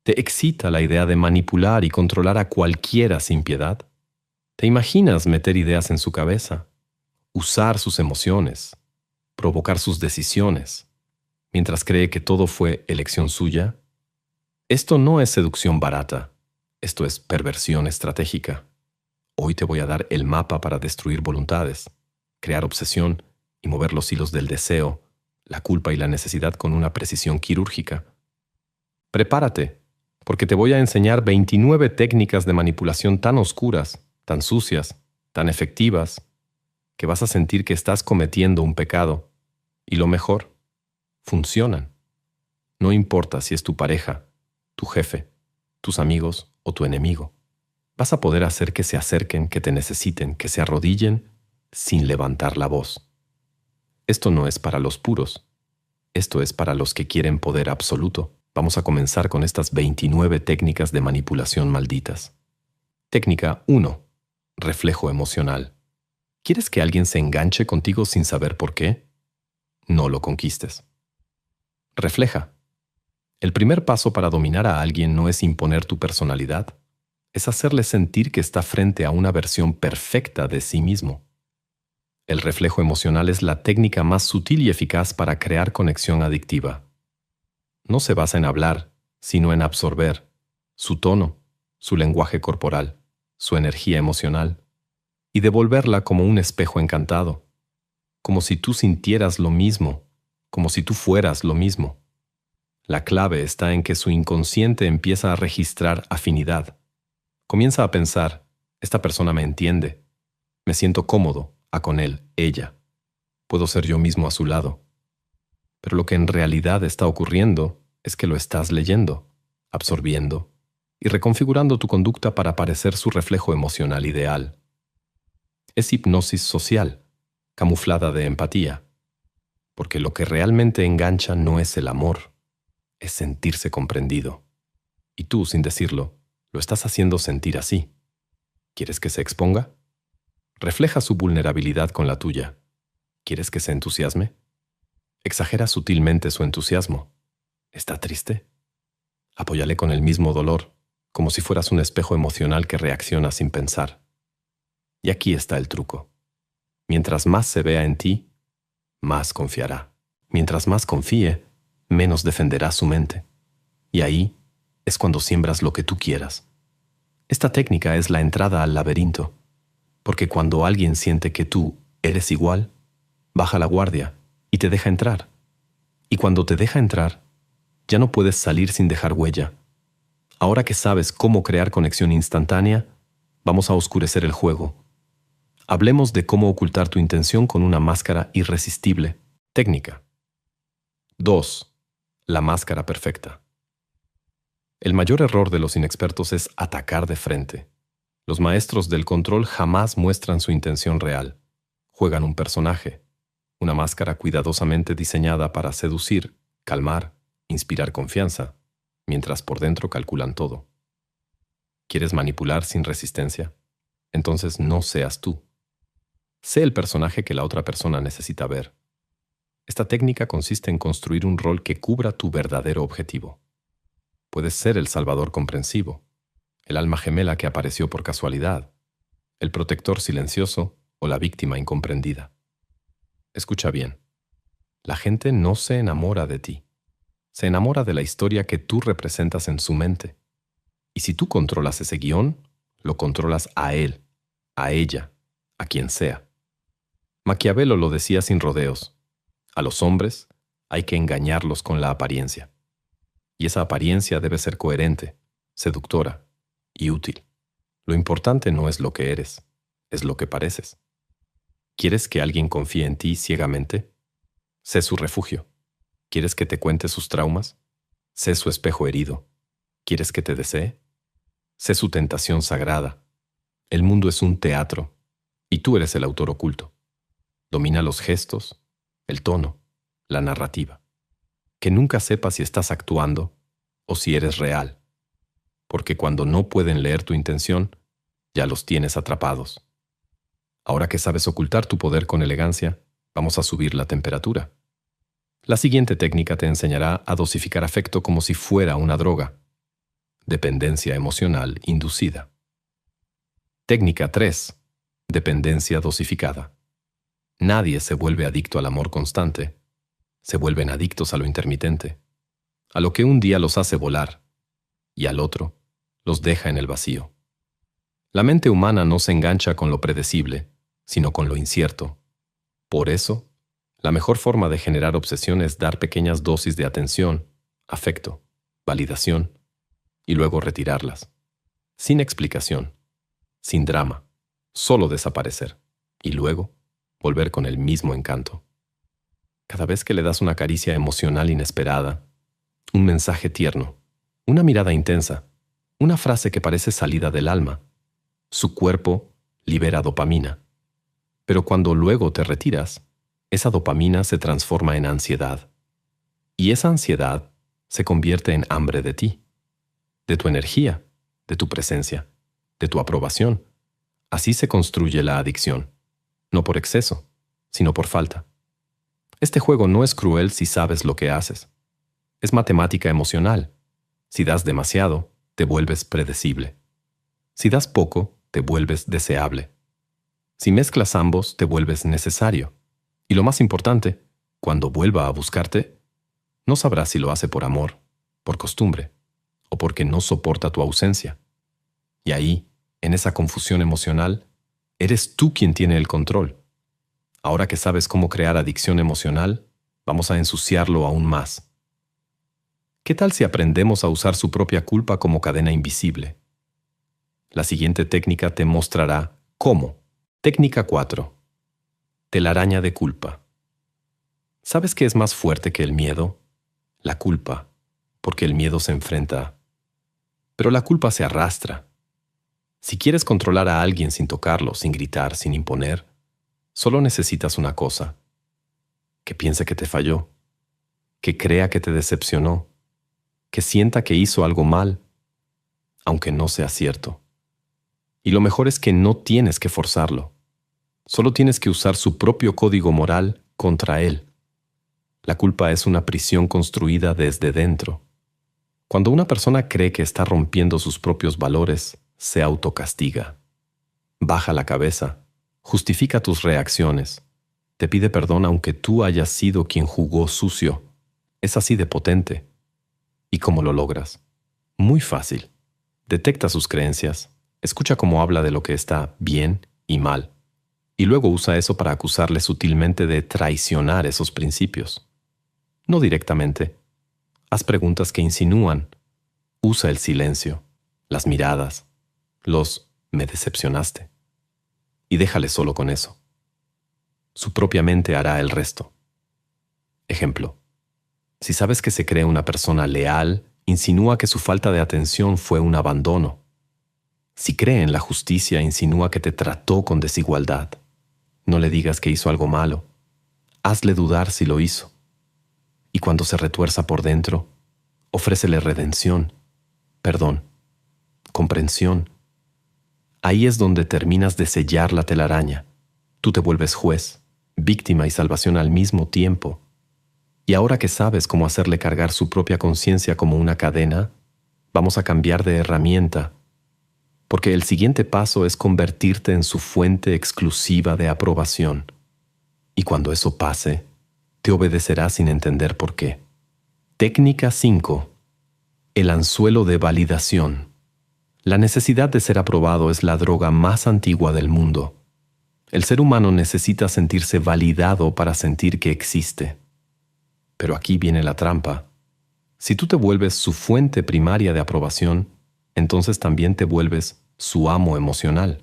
¿Te excita la idea de manipular y controlar a cualquiera sin piedad? ¿Te imaginas meter ideas en su cabeza, usar sus emociones, provocar sus decisiones, mientras cree que todo fue elección suya? Esto no es seducción barata, esto es perversión estratégica. Hoy te voy a dar el mapa para destruir voluntades, crear obsesión y mover los hilos del deseo, la culpa y la necesidad con una precisión quirúrgica. Prepárate, porque te voy a enseñar 29 técnicas de manipulación tan oscuras, tan sucias, tan efectivas, que vas a sentir que estás cometiendo un pecado. Y lo mejor, funcionan. No importa si es tu pareja, tu jefe, tus amigos o tu enemigo. Vas a poder hacer que se acerquen, que te necesiten, que se arrodillen sin levantar la voz. Esto no es para los puros. Esto es para los que quieren poder absoluto. Vamos a comenzar con estas 29 técnicas de manipulación malditas. Técnica 1. Reflejo emocional. ¿Quieres que alguien se enganche contigo sin saber por qué? No lo conquistes. Refleja. El primer paso para dominar a alguien no es imponer tu personalidad, es hacerle sentir que está frente a una versión perfecta de sí mismo. El reflejo emocional es la técnica más sutil y eficaz para crear conexión adictiva. No se basa en hablar, sino en absorber su tono, su lenguaje corporal, su energía emocional, y devolverla como un espejo encantado, como si tú sintieras lo mismo, como si tú fueras lo mismo. La clave está en que su inconsciente empieza a registrar afinidad. Comienza a pensar, esta persona me entiende, me siento cómodo con él, ella. Puedo ser yo mismo a su lado. Pero lo que en realidad está ocurriendo es que lo estás leyendo, absorbiendo y reconfigurando tu conducta para parecer su reflejo emocional ideal. Es hipnosis social, camuflada de empatía, porque lo que realmente engancha no es el amor, es sentirse comprendido. Y tú, sin decirlo, lo estás haciendo sentir así. ¿Quieres que se exponga? Refleja su vulnerabilidad con la tuya. ¿Quieres que se entusiasme? Exagera sutilmente su entusiasmo. ¿Está triste? Apóyale con el mismo dolor, como si fueras un espejo emocional que reacciona sin pensar. Y aquí está el truco. Mientras más se vea en ti, más confiará. Mientras más confíe, menos defenderá su mente. Y ahí es cuando siembras lo que tú quieras. Esta técnica es la entrada al laberinto, porque cuando alguien siente que tú eres igual, baja la guardia y te deja entrar. Y cuando te deja entrar, ya no puedes salir sin dejar huella. Ahora que sabes cómo crear conexión instantánea, vamos a oscurecer el juego. Hablemos de cómo ocultar tu intención con una máscara irresistible. Técnica 2. La máscara perfecta. El mayor error de los inexpertos es atacar de frente. Los maestros del control jamás muestran su intención real. Juegan un personaje, una máscara cuidadosamente diseñada para seducir, calmar, inspirar confianza, mientras por dentro calculan todo. ¿Quieres manipular sin resistencia? Entonces no seas tú. Sé el personaje que la otra persona necesita ver. Esta técnica consiste en construir un rol que cubra tu verdadero objetivo. Puedes ser el salvador comprensivo, el alma gemela que apareció por casualidad, el protector silencioso o la víctima incomprendida. Escucha bien. La gente no se enamora de ti. Se enamora de la historia que tú representas en su mente. Y si tú controlas ese guión, lo controlas a él, a ella, a quien sea. Maquiavelo lo decía sin rodeos. A los hombres hay que engañarlos con la apariencia. Y esa apariencia debe ser coherente, seductora y útil. Lo importante no es lo que eres, es lo que pareces. ¿Quieres que alguien confíe en ti ciegamente? Sé su refugio. ¿Quieres que te cuente sus traumas? Sé su espejo herido. ¿Quieres que te desee? Sé su tentación sagrada. El mundo es un teatro, y tú eres el autor oculto. Domina los gestos, el tono, la narrativa. Que nunca sepas si estás actuando o si eres real, porque cuando no pueden leer tu intención, ya los tienes atrapados. Ahora que sabes ocultar tu poder con elegancia, vamos a subir la temperatura. La siguiente técnica te enseñará a dosificar afecto como si fuera una droga. dependencia emocional inducida. Técnica 3. Dependencia dosificada. Nadie se vuelve adicto al amor constante. Se vuelven adictos a lo intermitente, a lo que un día los hace volar y al otro los deja en el vacío. La mente humana no se engancha con lo predecible, sino con lo incierto. Por eso, la mejor forma de generar obsesión es dar pequeñas dosis de atención, afecto, validación y luego retirarlas. Sin explicación, sin drama, solo desaparecer y luego volver con el mismo encanto. Cada vez que le das una caricia emocional inesperada, un mensaje tierno, una mirada intensa, una frase que parece salida del alma, su cuerpo libera dopamina. Pero cuando luego te retiras, esa dopamina se transforma en ansiedad. Y esa ansiedad se convierte en hambre de ti, de tu energía, de tu presencia, de tu aprobación. Así se construye la adicción, no por exceso, sino por falta. Este juego no es cruel si sabes lo que haces. Es matemática emocional. Si das demasiado, te vuelves predecible. Si das poco, te vuelves deseable. Si mezclas ambos, te vuelves necesario. Y lo más importante, cuando vuelva a buscarte, no sabrás si lo hace por amor, por costumbre, o porque no soporta tu ausencia. Y ahí, en esa confusión emocional, eres tú quien tiene el control. Ahora que sabes cómo crear adicción emocional, vamos a ensuciarlo aún más. ¿Qué tal si aprendemos a usar su propia culpa como cadena invisible? La siguiente técnica te mostrará cómo. Técnica 4. Telaraña de culpa. ¿Sabes qué es más fuerte que el miedo? La culpa, porque el miedo se enfrenta. Pero la culpa se arrastra. Si quieres controlar a alguien sin tocarlo, sin gritar, sin imponer, solo necesitas una cosa: que piense que te falló, que crea que te decepcionó, que sienta que hizo algo mal, aunque no sea cierto. Y lo mejor es que no tienes que forzarlo. Solo tienes que usar su propio código moral contra él. La culpa es una prisión construida desde dentro. Cuando una persona cree que está rompiendo sus propios valores, se autocastiga. Baja la cabeza, justifica tus reacciones, te pide perdón aunque tú hayas sido quien jugó sucio. Es así de potente. ¿Y cómo lo logras? Muy fácil. Detecta sus creencias, escucha cómo habla de lo que está bien y mal, y luego usa eso para acusarle sutilmente de traicionar esos principios. No directamente. Haz preguntas que insinúan. Usa el silencio, las miradas, los «me decepcionaste». Y déjale solo con eso. Su propia mente hará el resto. Ejemplo. Si sabes que se cree una persona leal, insinúa que su falta de atención fue un abandono. Si cree en la justicia, insinúa que te trató con desigualdad. No le digas que hizo algo malo. Hazle dudar si lo hizo. Y cuando se retuerza por dentro, ofrécele redención, perdón, comprensión. Ahí es donde terminas de sellar la telaraña. Tú te vuelves juez, víctima y salvación al mismo tiempo. Y ahora que sabes cómo hacerle cargar su propia conciencia como una cadena, vamos a cambiar de herramienta, porque el siguiente paso es convertirte en su fuente exclusiva de aprobación. Y cuando eso pase, te obedecerá sin entender por qué. Técnica 5. El anzuelo de validación. La necesidad de ser aprobado es la droga más antigua del mundo. El ser humano necesita sentirse validado para sentir que existe. Pero aquí viene la trampa. Si tú te vuelves su fuente primaria de aprobación, entonces también te vuelves su amo emocional.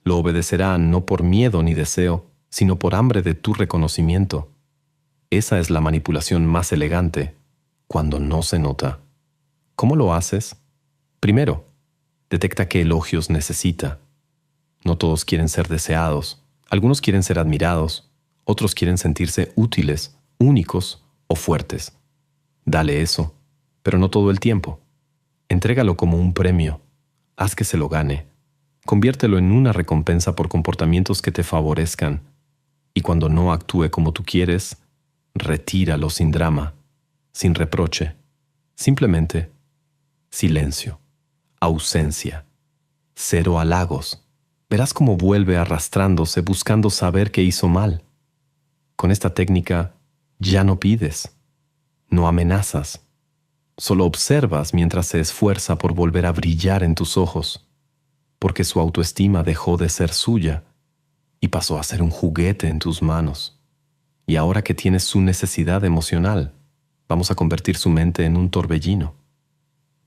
Lo obedecerá no por miedo ni deseo, sino por hambre de tu reconocimiento. Esa es la manipulación más elegante, cuando no se nota. ¿Cómo lo haces? Primero, detecta qué elogios necesita. No todos quieren ser deseados. Algunos quieren ser admirados. Otros quieren sentirse útiles, únicos o fuertes. Dale eso, pero no todo el tiempo. Entrégalo como un premio. Haz que se lo gane. Conviértelo en una recompensa por comportamientos que te favorezcan. Y cuando no actúe como tú quieres, retíralo sin drama, sin reproche. Simplemente, Silencio, ausencia, cero halagos. Verás cómo vuelve arrastrándose buscando saber qué hizo mal. Con esta técnica ya no pides, no amenazas, solo observas mientras se esfuerza por volver a brillar en tus ojos, porque su autoestima dejó de ser suya y pasó a ser un juguete en tus manos. Y ahora que tienes su necesidad emocional, vamos a convertir su mente en un torbellino,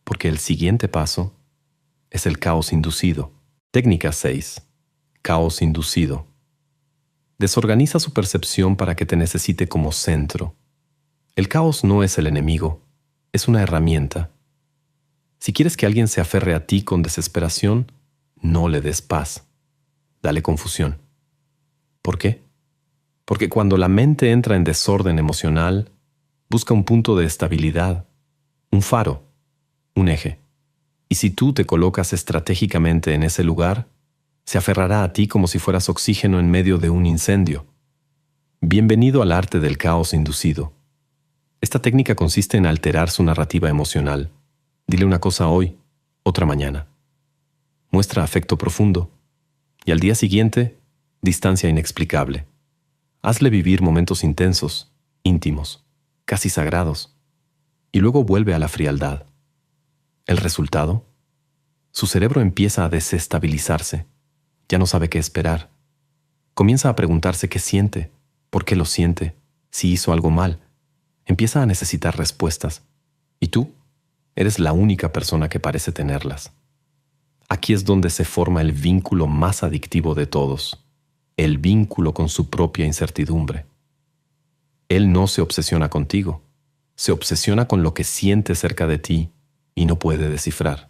porque el siguiente paso es el caos inducido. Técnica 6. Caos inducido. Desorganiza su percepción para que te necesite como centro. El caos no es el enemigo, es una herramienta. Si quieres que alguien se aferre a ti con desesperación, no le des paz. Dale confusión. ¿Por qué? Porque cuando la mente entra en desorden emocional, busca un punto de estabilidad, un faro, un eje. Y si tú te colocas estratégicamente en ese lugar, se aferrará a ti como si fueras oxígeno en medio de un incendio. Bienvenido al arte del caos inducido. Esta técnica consiste en alterar su narrativa emocional. Dile una cosa hoy, otra mañana. Muestra afecto profundo. Y al día siguiente, distancia inexplicable. Hazle vivir momentos intensos, íntimos, casi sagrados. Y luego vuelve a la frialdad. ¿El resultado? Su cerebro empieza a desestabilizarse. Ya no sabe qué esperar. Comienza a preguntarse qué siente, por qué lo siente, si hizo algo mal. Empieza a necesitar respuestas. Y tú eres la única persona que parece tenerlas. Aquí es donde se forma el vínculo más adictivo de todos, el vínculo con su propia incertidumbre. Él no se obsesiona contigo, se obsesiona con lo que siente cerca de ti y no puede descifrar.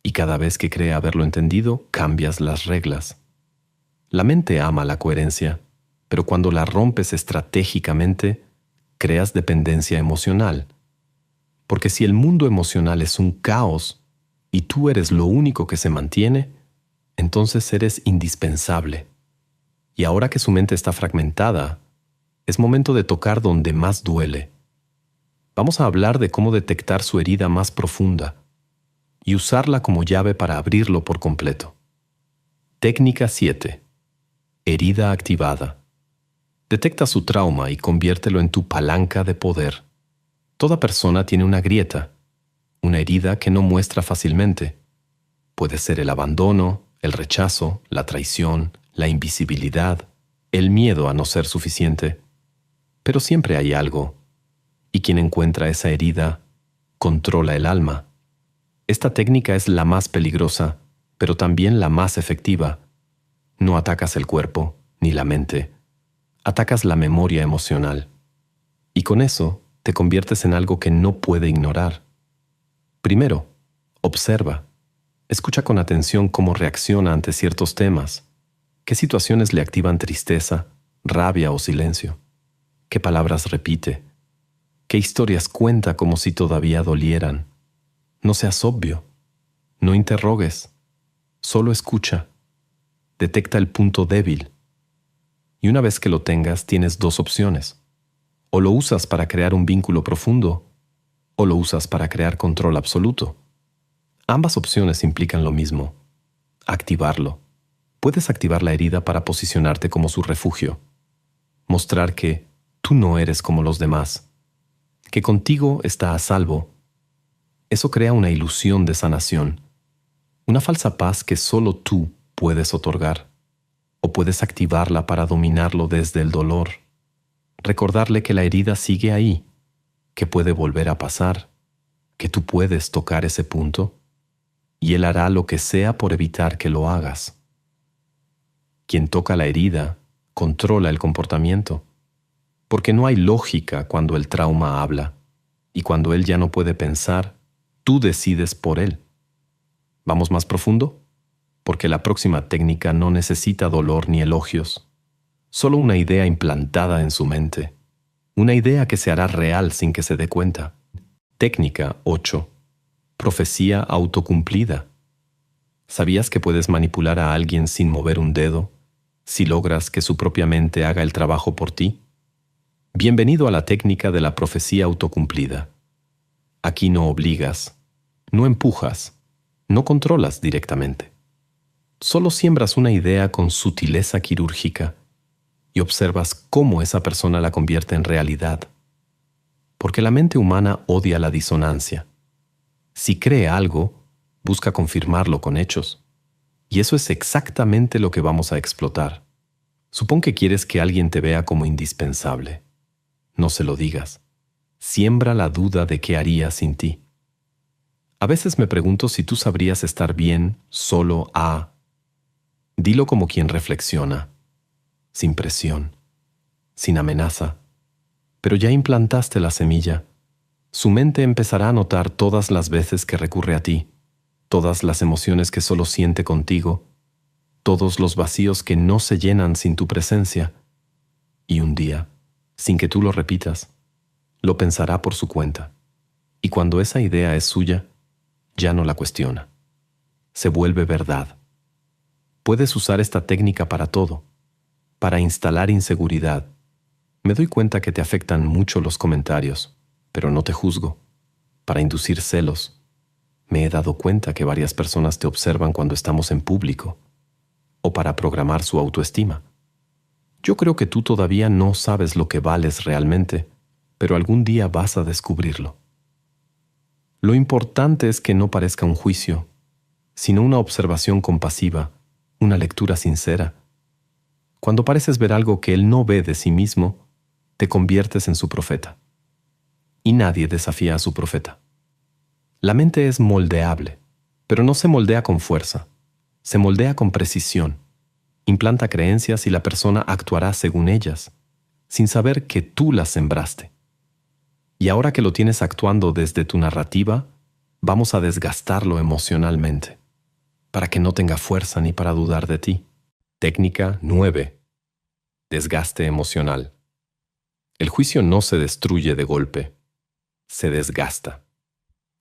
Y cada vez que cree haberlo entendido, cambias las reglas. La mente ama la coherencia, pero cuando la rompes estratégicamente, creas dependencia emocional. Porque si el mundo emocional es un caos y tú eres lo único que se mantiene, entonces eres indispensable. Y ahora que su mente está fragmentada, es momento de tocar donde más duele. Vamos a hablar de cómo detectar su herida más profunda y usarla como llave para abrirlo por completo. Técnica 7. Herida activada. Detecta su trauma y conviértelo en tu palanca de poder. Toda persona tiene una grieta, una herida que no muestra fácilmente. Puede ser el abandono, el rechazo, la traición, la invisibilidad, el miedo a no ser suficiente. Pero siempre hay algo, y quien encuentra esa herida controla el alma. Esta técnica es la más peligrosa, pero también la más efectiva. No atacas el cuerpo ni la mente. Atacas la memoria emocional. Y con eso te conviertes en algo que no puede ignorar. Primero, observa. Escucha con atención cómo reacciona ante ciertos temas. ¿Qué situaciones le activan tristeza, rabia o silencio? ¿Qué palabras repite? ¿Qué historias cuenta como si todavía dolieran? No seas obvio. No interrogues. Solo escucha. Detecta el punto débil. Y una vez que lo tengas, tienes dos opciones. O lo usas para crear un vínculo profundo, o lo usas para crear control absoluto. Ambas opciones implican lo mismo: activarlo. Puedes activar la herida para posicionarte como su refugio. Mostrar que tú no eres como los demás, que contigo está a salvo. Eso crea una ilusión de sanación, una falsa paz que solo tú puedes otorgar. O puedes activarla para dominarlo desde el dolor. Recordarle que la herida sigue ahí, que puede volver a pasar, que tú puedes tocar ese punto, y él hará lo que sea por evitar que lo hagas. Quien toca la herida controla el comportamiento, porque no hay lógica cuando el trauma habla, y cuando él ya no puede pensar, tú decides por él. ¿Vamos más profundo? Porque la próxima técnica no necesita dolor ni elogios, solo una idea implantada en su mente, una idea que se hará real sin que se dé cuenta. Técnica 8. Profecía autocumplida. ¿Sabías que puedes manipular a alguien sin mover un dedo, si logras que su propia mente haga el trabajo por ti? Bienvenido a la técnica de la profecía autocumplida. Aquí no obligas, No empujas, no controlas directamente. Solo siembras una idea con sutileza quirúrgica y observas cómo esa persona la convierte en realidad. Porque la mente humana odia la disonancia. Si cree algo, busca confirmarlo con hechos. Y eso es exactamente lo que vamos a explotar. Supón que quieres que alguien te vea como indispensable. No se lo digas. Siembra la duda de qué haría sin ti. A veces me pregunto si tú sabrías estar bien solo a... Dilo como quien reflexiona, sin presión, sin amenaza. Pero ya implantaste la semilla. Su mente empezará a notar todas las veces que recurre a ti, todas las emociones que solo siente contigo, todos los vacíos que no se llenan sin tu presencia. Y un día, sin que tú lo repitas, lo pensará por su cuenta. Y cuando esa idea es suya, ya no la cuestiona. Se vuelve verdad. Puedes usar esta técnica para todo, para instalar inseguridad. Me doy cuenta que te afectan mucho los comentarios, pero no te juzgo. Para inducir celos. Me he dado cuenta que varias personas te observan cuando estamos en público, o para programar su autoestima. Yo creo que tú todavía no sabes lo que vales realmente, pero algún día vas a descubrirlo. Lo importante es que no parezca un juicio, sino una observación compasiva, una lectura sincera. Cuando pareces ver algo que él no ve de sí mismo, te conviertes en su profeta. Y nadie desafía a su profeta. La mente es moldeable, pero no se moldea con fuerza. Se moldea con precisión. Implanta creencias y la persona actuará según ellas, sin saber que tú las sembraste. Y ahora que lo tienes actuando desde tu narrativa, vamos a desgastarlo emocionalmente, para que no tenga fuerza ni para dudar de ti. Técnica 9. Desgaste emocional. El juicio no se destruye de golpe, se desgasta.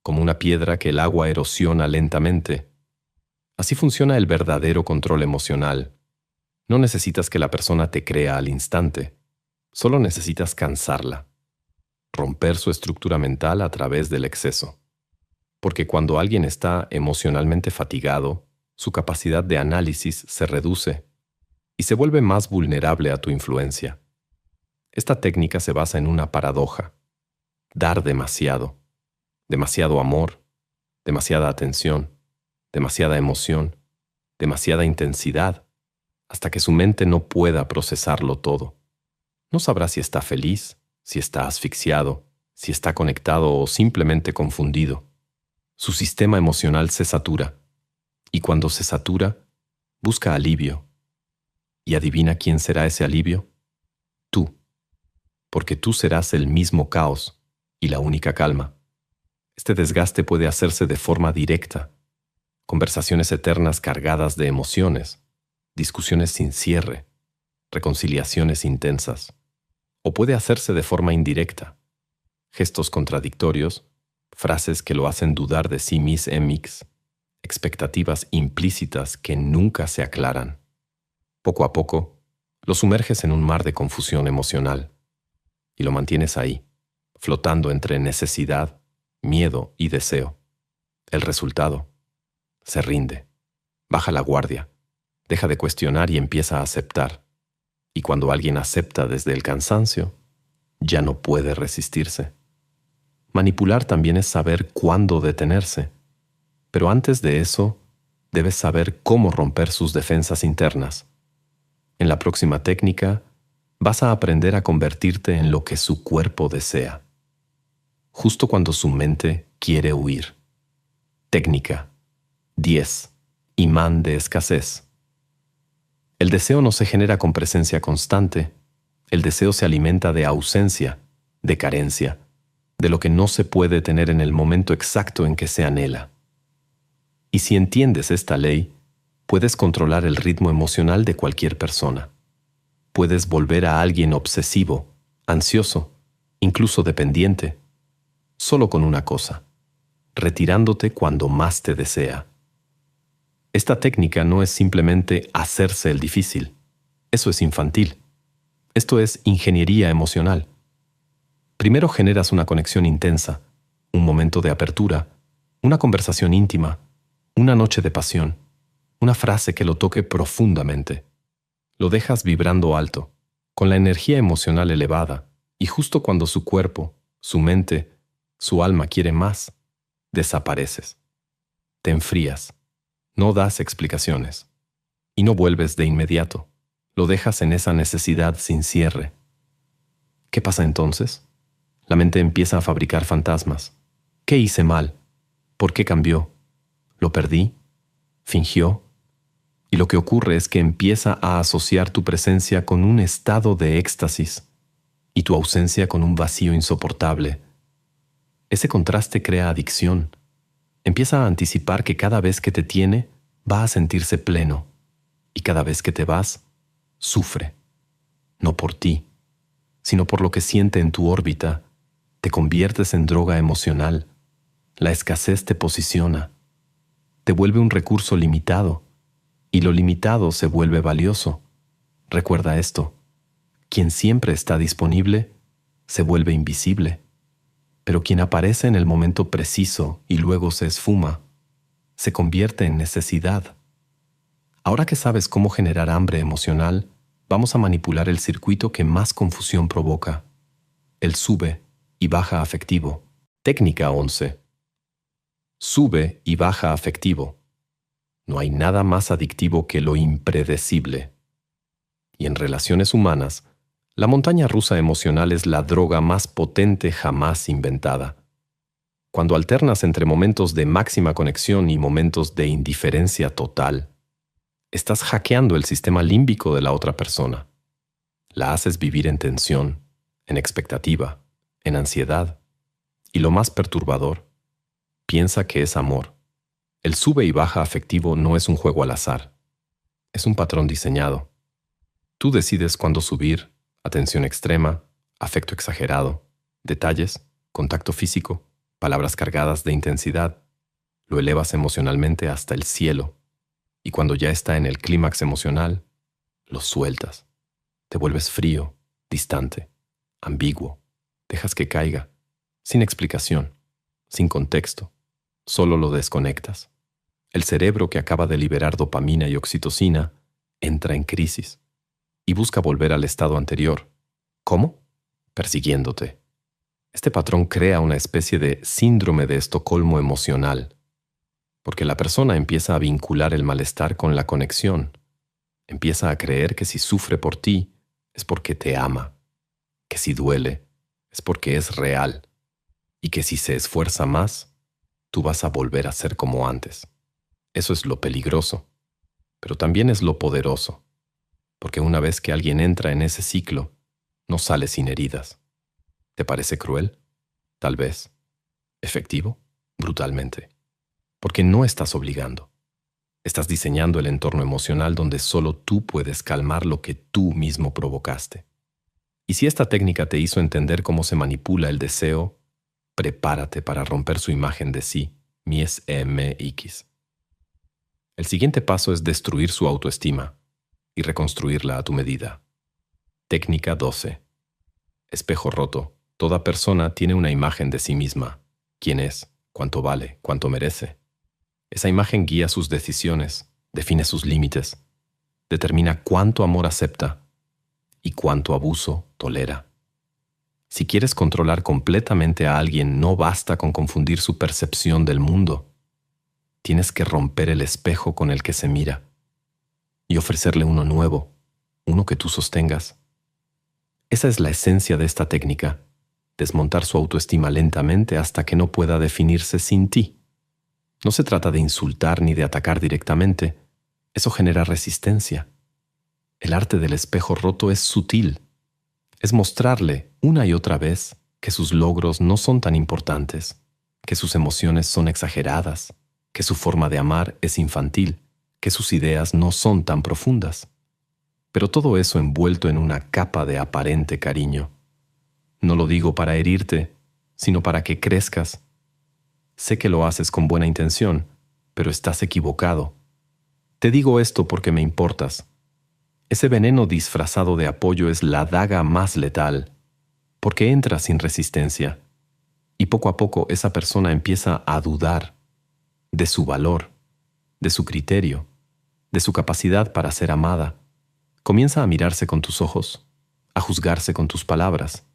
Como una piedra que el agua erosiona lentamente. Así funciona el verdadero control emocional. No necesitas que la persona te crea al instante, solo necesitas cansarla. Romper su estructura mental a través del exceso. Porque cuando alguien está emocionalmente fatigado, su capacidad de análisis se reduce y se vuelve más vulnerable a tu influencia. Esta técnica se basa en una paradoja. Dar demasiado. Demasiado amor, demasiada atención, demasiada emoción, demasiada intensidad, hasta que su mente no pueda procesarlo todo. No sabrá si está feliz, si está asfixiado, si está conectado o simplemente confundido. Su sistema emocional se satura, y cuando se satura, busca alivio. ¿Y adivina quién será ese alivio? Tú, porque tú serás el mismo caos y la única calma. Este desgaste puede hacerse de forma directa. Conversaciones eternas cargadas de emociones, discusiones sin cierre, reconciliaciones intensas. O puede hacerse de forma indirecta. Gestos contradictorios, frases que lo hacen dudar de sí mismo, expectativas implícitas que nunca se aclaran. Poco a poco, lo sumerges en un mar de confusión emocional y lo mantienes ahí, flotando entre necesidad, miedo y deseo. El resultado: se rinde, baja la guardia, deja de cuestionar y empieza a aceptar. Y cuando alguien acepta desde el cansancio, ya no puede resistirse. Manipular también es saber cuándo detenerse, pero antes de eso, debes saber cómo romper sus defensas internas. En la próxima técnica, vas a aprender a convertirte en lo que su cuerpo desea, justo cuando su mente quiere huir. Técnica 10. Imán de escasez. El deseo no se genera con presencia constante. El deseo se alimenta de ausencia, de carencia, de lo que no se puede tener en el momento exacto en que se anhela. Y si entiendes esta ley, puedes controlar el ritmo emocional de cualquier persona. Puedes volver a alguien obsesivo, ansioso, incluso dependiente, solo con una cosa: retirándote cuando más te desea. Esta técnica no es simplemente hacerse el difícil. Eso es infantil. Esto es ingeniería emocional. Primero generas una conexión intensa, un momento de apertura, Una conversación íntima, una noche de pasión, una frase que lo toque profundamente. Lo dejas vibrando alto, con la energía emocional elevada, y justo cuando su cuerpo, su mente, su alma quiere más, desapareces. Te enfrías, no das explicaciones, y no vuelves de inmediato. Lo dejas en esa necesidad sin cierre. ¿Qué pasa entonces? La mente empieza a fabricar fantasmas. ¿Qué hice mal? ¿Por qué cambió? ¿Lo perdí? ¿Fingió? Y lo que ocurre es que empieza a asociar tu presencia con un estado de éxtasis y tu ausencia con un vacío insoportable. Ese contraste crea adicción. Empieza a anticipar que cada vez que te tiene, va a sentirse pleno, y cada vez que te vas, sufre. No por ti, sino por lo que siente en tu órbita. Te conviertes en droga emocional. La escasez te posiciona. Te vuelve un recurso limitado, y lo limitado se vuelve valioso. Recuerda esto: quien siempre está disponible se vuelve invisible, pero quien aparece en el momento preciso y luego se esfuma, se convierte en necesidad. Ahora que sabes cómo generar hambre emocional, vamos a manipular el circuito que más confusión provoca: el sube y baja afectivo. Técnica 11. Sube y baja afectivo. No hay nada más adictivo que lo impredecible. Y en relaciones humanas, la montaña rusa emocional es la droga más potente jamás inventada. Cuando alternas entre momentos de máxima conexión y momentos de indiferencia total, estás hackeando el sistema límbico de la otra persona. La haces vivir en tensión, en expectativa, en ansiedad. Y lo más perturbador, piensa que es amor. El sube y baja afectivo no es un juego al azar. Es un patrón diseñado. Tú decides cuándo subir: atención extrema, afecto exagerado, detalles, contacto físico, palabras cargadas de intensidad. Lo elevas emocionalmente hasta el cielo. Y cuando ya está en el clímax emocional, lo sueltas. Te vuelves frío, distante, ambiguo. Dejas que caiga, sin explicación, sin contexto. Solo lo desconectas. El cerebro, que acaba de liberar dopamina y oxitocina, entra en crisis y busca volver al estado anterior. ¿Cómo? Persiguiéndote. Este patrón crea una especie de síndrome de Estocolmo emocional, porque la persona empieza a vincular el malestar con la conexión. Empieza a creer que si sufre por ti es porque te ama, que si duele es porque es real, y que si se esfuerza más, tú vas a volver a ser como antes. Eso es lo peligroso, pero también es lo poderoso, porque una vez que alguien entra en ese ciclo, no sale sin heridas. ¿Te parece cruel? Tal vez. ¿Efectivo? Brutalmente. Porque no estás obligando. Estás diseñando el entorno emocional donde solo tú puedes calmar lo que tú mismo provocaste. Y si esta técnica te hizo entender cómo se manipula el deseo, prepárate para romper su imagen de sí, mies mx. El siguiente paso es destruir su autoestima y reconstruirla a tu medida. Técnica 12. Espejo roto. Toda persona tiene una imagen de sí misma. ¿Quién es? ¿Cuánto vale? ¿Cuánto merece? Esa imagen guía sus decisiones, define sus límites, determina cuánto amor acepta y cuánto abuso tolera. Si quieres controlar completamente a alguien, no basta con confundir su percepción del mundo. Tienes que romper el espejo con el que se mira y ofrecerle uno nuevo, uno que tú sostengas. Esa es la esencia de esta técnica: desmontar su autoestima lentamente hasta que no pueda definirse sin ti. No se trata de insultar ni de atacar directamente. Eso genera resistencia. El arte del espejo roto es sutil. Es mostrarle una y otra vez que sus logros no son tan importantes, que sus emociones son exageradas, que su forma de amar es infantil, que sus ideas no son tan profundas. Pero todo eso envuelto en una capa de aparente cariño. No lo digo para herirte, sino para que crezcas. Sé que lo haces con buena intención, pero estás equivocado. Te digo esto porque me importas. Ese veneno disfrazado de apoyo es la daga más letal, porque entra sin resistencia, y poco a poco esa persona empieza a dudar de su valor, de su criterio, de su capacidad para ser amada. Comienza a mirarse con tus ojos, a juzgarse con tus palabras,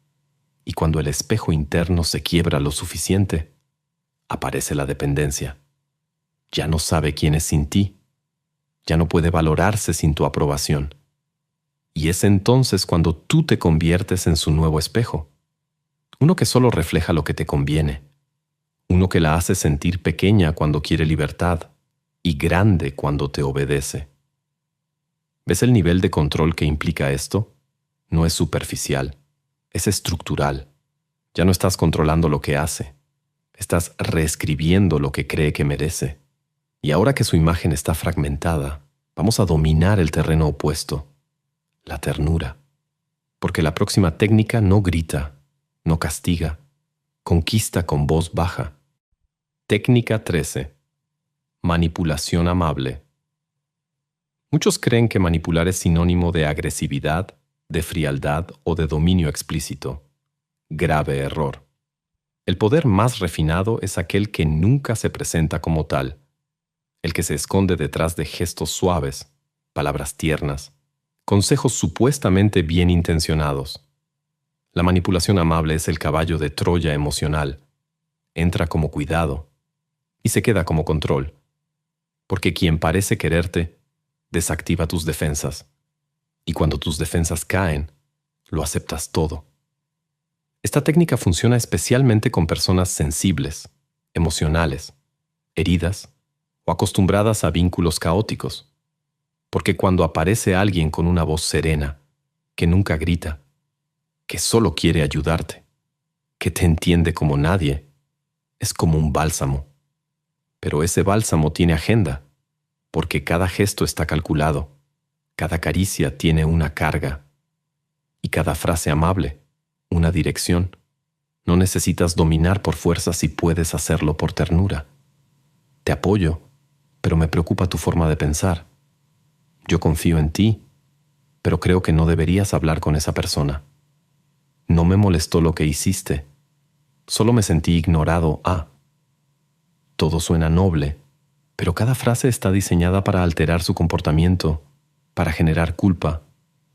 y cuando el espejo interno se quiebra lo suficiente, aparece la dependencia. Ya no sabe quién es sin ti, ya no puede valorarse sin tu aprobación. Y es entonces cuando tú te conviertes en su nuevo espejo, uno que solo refleja lo que te conviene, uno que la hace sentir pequeña cuando quiere libertad y grande cuando te obedece. ¿Ves el nivel de control que implica esto? No es superficial, es estructural. Ya no estás controlando lo que hace, estás reescribiendo lo que cree que merece. Y ahora que su imagen está fragmentada, vamos a dominar el terreno opuesto, la ternura. Porque la próxima técnica no grita, no castiga, conquista con voz baja. Técnica 13. Manipulación amable. Muchos creen que manipular es sinónimo de agresividad, de frialdad o de dominio explícito. Grave error. El poder más refinado es aquel que nunca se presenta como tal, el que se esconde detrás de gestos suaves, palabras tiernas, consejos supuestamente bien intencionados. La manipulación amable es el caballo de Troya emocional. Entra como cuidado y se queda como control, porque quien parece quererte desactiva tus defensas, y cuando tus defensas caen, lo aceptas todo. Esta técnica funciona especialmente con personas sensibles, emocionales, heridas o acostumbradas a vínculos caóticos, porque cuando aparece alguien con una voz serena, que nunca grita, que solo quiere ayudarte, que te entiende como nadie, es como un bálsamo. Pero ese bálsamo tiene agenda, porque cada gesto está calculado, cada caricia tiene una carga, y cada frase amable, una dirección. No necesitas dominar por fuerza si puedes hacerlo por ternura. Te apoyo, pero me preocupa tu forma de pensar. Yo confío en ti, pero creo que no deberías hablar con esa persona. No me molestó lo que hiciste, solo me sentí ignorado. Todo suena noble, pero cada frase está diseñada para alterar su comportamiento, para generar culpa,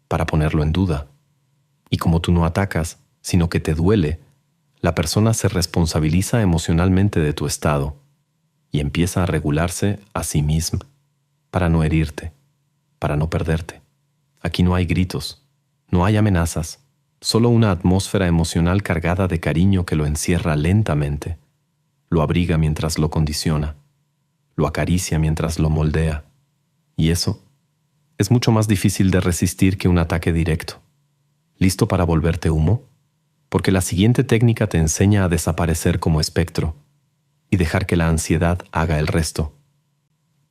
para ponerlo en duda. Y como tú no atacas, sino que te duele, la persona se responsabiliza emocionalmente de tu estado y empieza a regularse a sí misma para no herirte, para no perderte. Aquí no hay gritos, no hay amenazas, solo una atmósfera emocional cargada de cariño que lo encierra lentamente, lo abriga mientras lo condiciona, lo acaricia mientras lo moldea. Y eso es mucho más difícil de resistir que un ataque directo. ¿Listo para volverte humo? Porque la siguiente técnica te enseña a desaparecer como espectro y dejar que la ansiedad haga el resto.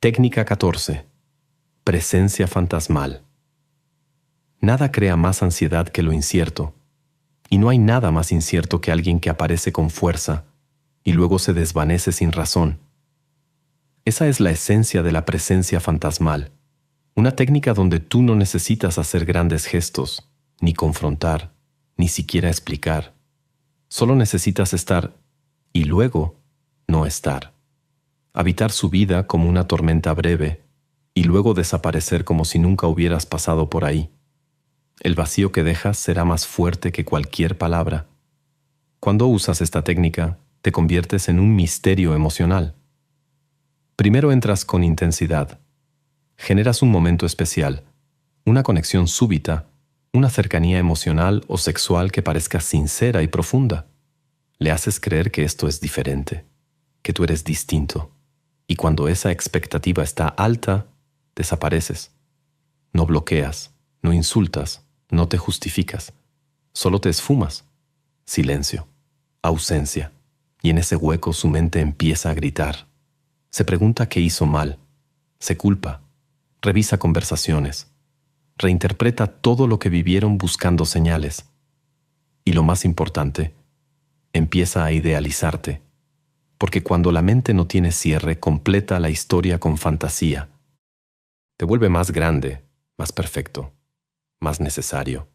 Técnica 14. Presencia fantasmal. Nada crea más ansiedad que lo incierto, y no hay nada más incierto que alguien que aparece con fuerza y luego se desvanece sin razón. Esa es la esencia de la presencia fantasmal, una técnica donde tú no necesitas hacer grandes gestos, ni confrontar, ni siquiera explicar. Solo necesitas estar y luego no estar. Habitar su vida como una tormenta breve y luego desaparecer como si nunca hubieras pasado por ahí. El vacío que dejas será más fuerte que cualquier palabra. Cuando usas esta técnica, te conviertes en un misterio emocional. Primero entras con intensidad. Generas un momento especial, una conexión súbita, una cercanía emocional o sexual que parezca sincera y profunda. Le haces creer que esto es diferente, que tú eres distinto. Y cuando esa expectativa está alta, desapareces. No bloqueas, no insultas, no te justificas. Solo te esfumas. Silencio, ausencia. Y en ese hueco su mente empieza a gritar. Se pregunta qué hizo mal. Se culpa. Revisa conversaciones. Reinterpreta todo lo que vivieron buscando señales. Y lo más importante, empieza a idealizarte. Porque cuando la mente no tiene cierre, completa la historia con fantasía. Te vuelve más grande, más perfecto, más necesario.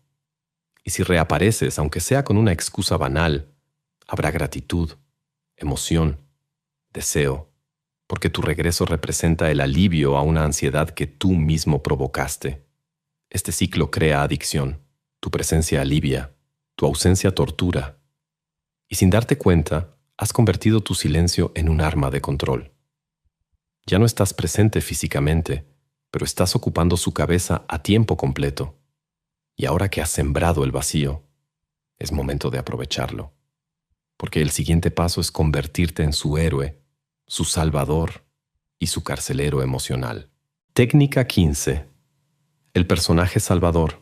Y si reapareces, aunque sea con una excusa banal, habrá gratitud, emoción, deseo, porque tu regreso representa el alivio a una ansiedad que tú mismo provocaste. Este ciclo crea adicción, tu presencia alivia, tu ausencia tortura. Y sin darte cuenta, has convertido tu silencio en un arma de control. Ya no estás presente físicamente, pero estás ocupando su cabeza a tiempo completo. Y ahora que has sembrado el vacío, es momento de aprovecharlo. Porque el siguiente paso es convertirte en su héroe, su salvador y su carcelero emocional. Técnica 15. El personaje salvador.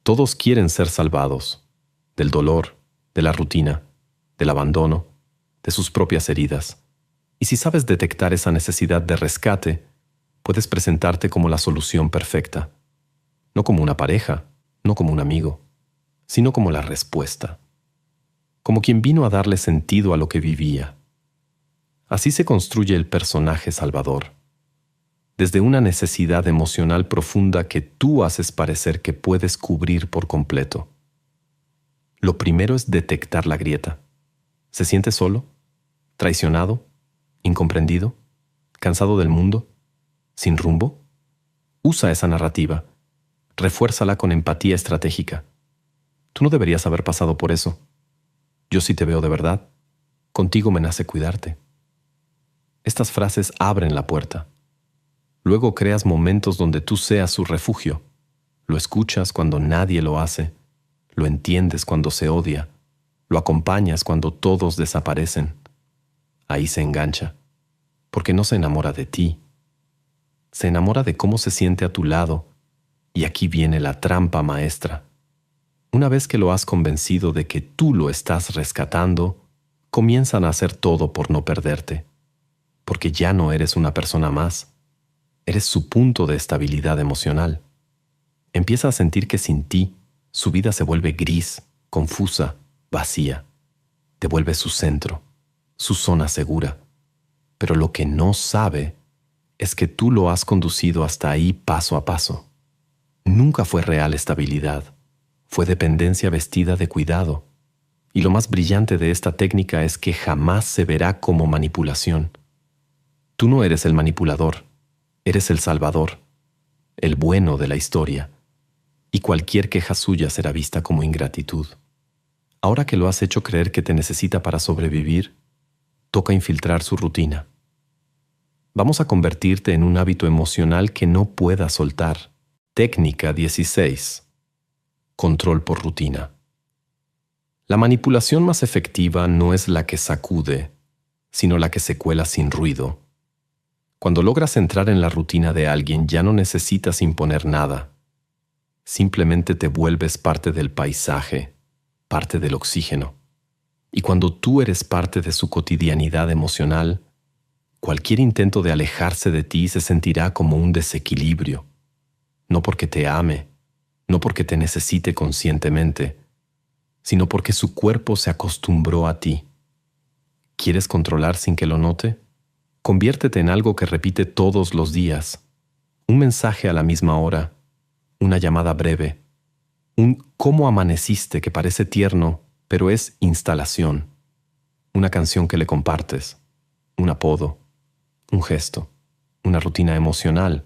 Todos quieren ser salvados, del dolor, de la rutina, del abandono, de sus propias heridas. Y si sabes detectar esa necesidad de rescate, puedes presentarte como la solución perfecta. No como una pareja, no como un amigo, sino como la respuesta. Como quien vino a darle sentido a lo que vivía. Así se construye el personaje salvador. Desde una necesidad emocional profunda que tú haces parecer que puedes cubrir por completo. Lo primero es detectar la grieta. ¿Se siente solo? ¿Traicionado? ¿Incomprendido? ¿Cansado del mundo? ¿Sin rumbo? Usa esa narrativa. Refuérzala con empatía estratégica. Tú no deberías haber pasado por eso. Yo sí te veo de verdad. Contigo me nace cuidarte. Estas frases abren la puerta. Luego creas momentos donde tú seas su refugio. Lo escuchas cuando nadie lo hace. Lo entiendes cuando se odia. Lo acompañas cuando todos desaparecen. Ahí se engancha. Porque no se enamora de ti. Se enamora de cómo se siente a tu lado. Y aquí viene la trampa maestra. Una vez que lo has convencido de que tú lo estás rescatando, comienzan a hacer todo por no perderte. Porque ya no eres una persona más. Eres su punto de estabilidad emocional. Empieza a sentir que sin ti, su vida se vuelve gris, confusa, vacía. Te vuelve su centro, su zona segura. Pero lo que no sabe es que tú lo has conducido hasta ahí paso a paso. Nunca fue real estabilidad. Fue dependencia vestida de cuidado. Y lo más brillante de esta técnica es que jamás se verá como manipulación. Tú no eres el manipulador. Eres el salvador, el bueno de la historia, y cualquier queja suya será vista como ingratitud. Ahora que lo has hecho creer que te necesita para sobrevivir, toca infiltrar su rutina. Vamos a convertirte en un hábito emocional que no puedas soltar. Técnica 16. Control por rutina. La manipulación más efectiva no es la que sacude, sino la que se cuela sin ruido. Cuando logras entrar en la rutina de alguien, ya no necesitas imponer nada. Simplemente te vuelves parte del paisaje, parte del oxígeno. Y cuando tú eres parte de su cotidianidad emocional, cualquier intento de alejarse de ti se sentirá como un desequilibrio. No porque te ame, no porque te necesite conscientemente, sino porque su cuerpo se acostumbró a ti. ¿Quieres controlar sin que lo note? Conviértete en algo que repite todos los días. Un mensaje a la misma hora, una llamada breve, un cómo amaneciste que parece tierno, pero es instalación. Una canción que le compartes, un apodo, un gesto, una rutina emocional.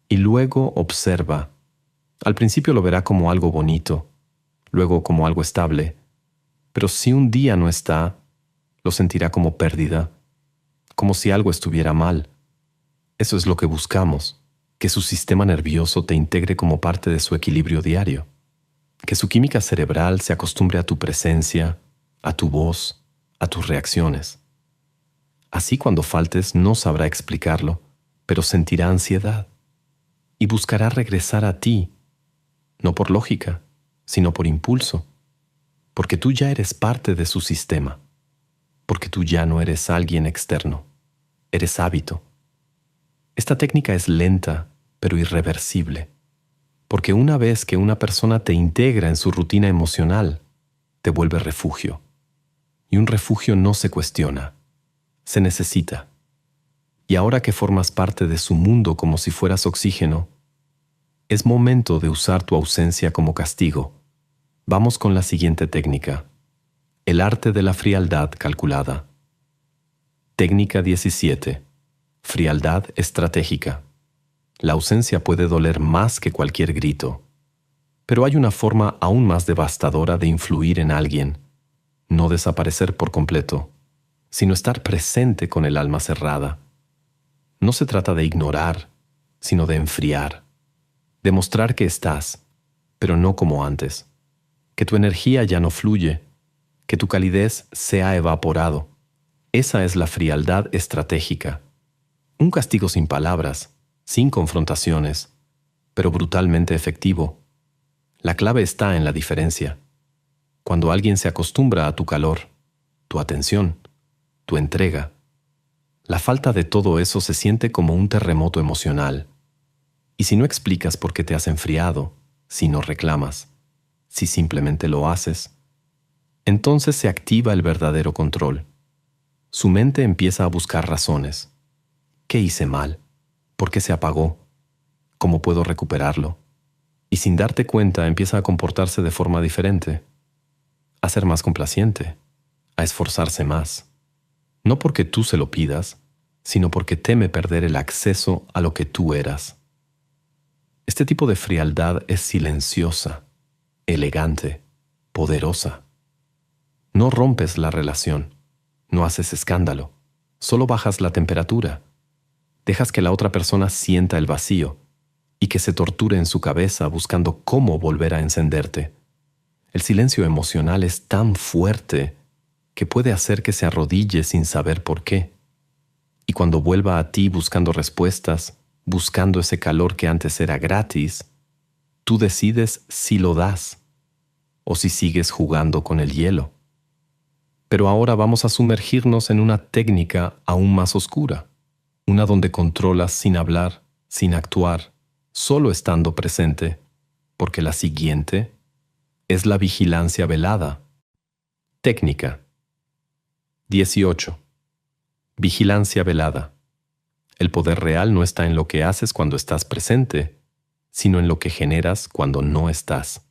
Y luego observa. Al principio lo verá como algo bonito, luego como algo estable, pero si un día no está, lo sentirá como pérdida, como si algo estuviera mal. Eso es lo que buscamos, que su sistema nervioso te integre como parte de su equilibrio diario, que su química cerebral se acostumbre a tu presencia, a tu voz, a tus reacciones. Así cuando faltes no sabrá explicarlo, pero sentirá ansiedad y buscará regresar a ti, no por lógica, sino por impulso, porque tú ya eres parte de su sistema. Porque tú ya no eres alguien externo, eres hábito. Esta técnica es lenta, pero irreversible, porque una vez que una persona te integra en su rutina emocional, te vuelve refugio. Y un refugio no se cuestiona, se necesita. Y ahora que formas parte de su mundo como si fueras oxígeno, es momento de usar tu ausencia como castigo. Vamos con la siguiente técnica. El arte de la frialdad calculada. Técnica 17. Frialdad estratégica. La ausencia puede doler más que cualquier grito, pero hay una forma aún más devastadora de influir en alguien. No desaparecer por completo, sino estar presente con el alma cerrada. No se trata de ignorar, sino de enfriar. Demostrar que estás, pero no como antes. Que tu energía ya no fluye, que tu calidez se ha evaporado. Esa es la frialdad estratégica. Un castigo sin palabras, sin confrontaciones, pero brutalmente efectivo. La clave está en la diferencia. Cuando alguien se acostumbra a tu calor, tu atención, tu entrega, la falta de todo eso se siente como un terremoto emocional. Y si no explicas por qué te has enfriado, si no reclamas, si simplemente lo haces, entonces se activa el verdadero control. Su mente empieza a buscar razones. ¿Qué hice mal? ¿Por qué se apagó? ¿Cómo puedo recuperarlo? Y sin darte cuenta empieza a comportarse de forma diferente, a ser más complaciente, a esforzarse más. No porque tú se lo pidas, sino porque teme perder el acceso a lo que tú eras. Este tipo de frialdad es silenciosa, elegante, poderosa. No rompes la relación, no haces escándalo, solo bajas la temperatura. Dejas que la otra persona sienta el vacío y que se torture en su cabeza buscando cómo volver a encenderte. El silencio emocional es tan fuerte que puede hacer que se arrodille sin saber por qué. Y cuando vuelva a ti buscando respuestas, buscando ese calor que antes era gratis, tú decides si lo das o si sigues jugando con el hielo. Pero ahora vamos a sumergirnos en una técnica aún más oscura, una donde controlas sin hablar, sin actuar, solo estando presente, porque la siguiente es la vigilancia velada. Técnica 18. Vigilancia velada. El poder real no está en lo que haces cuando estás presente, sino en lo que generas cuando no estás.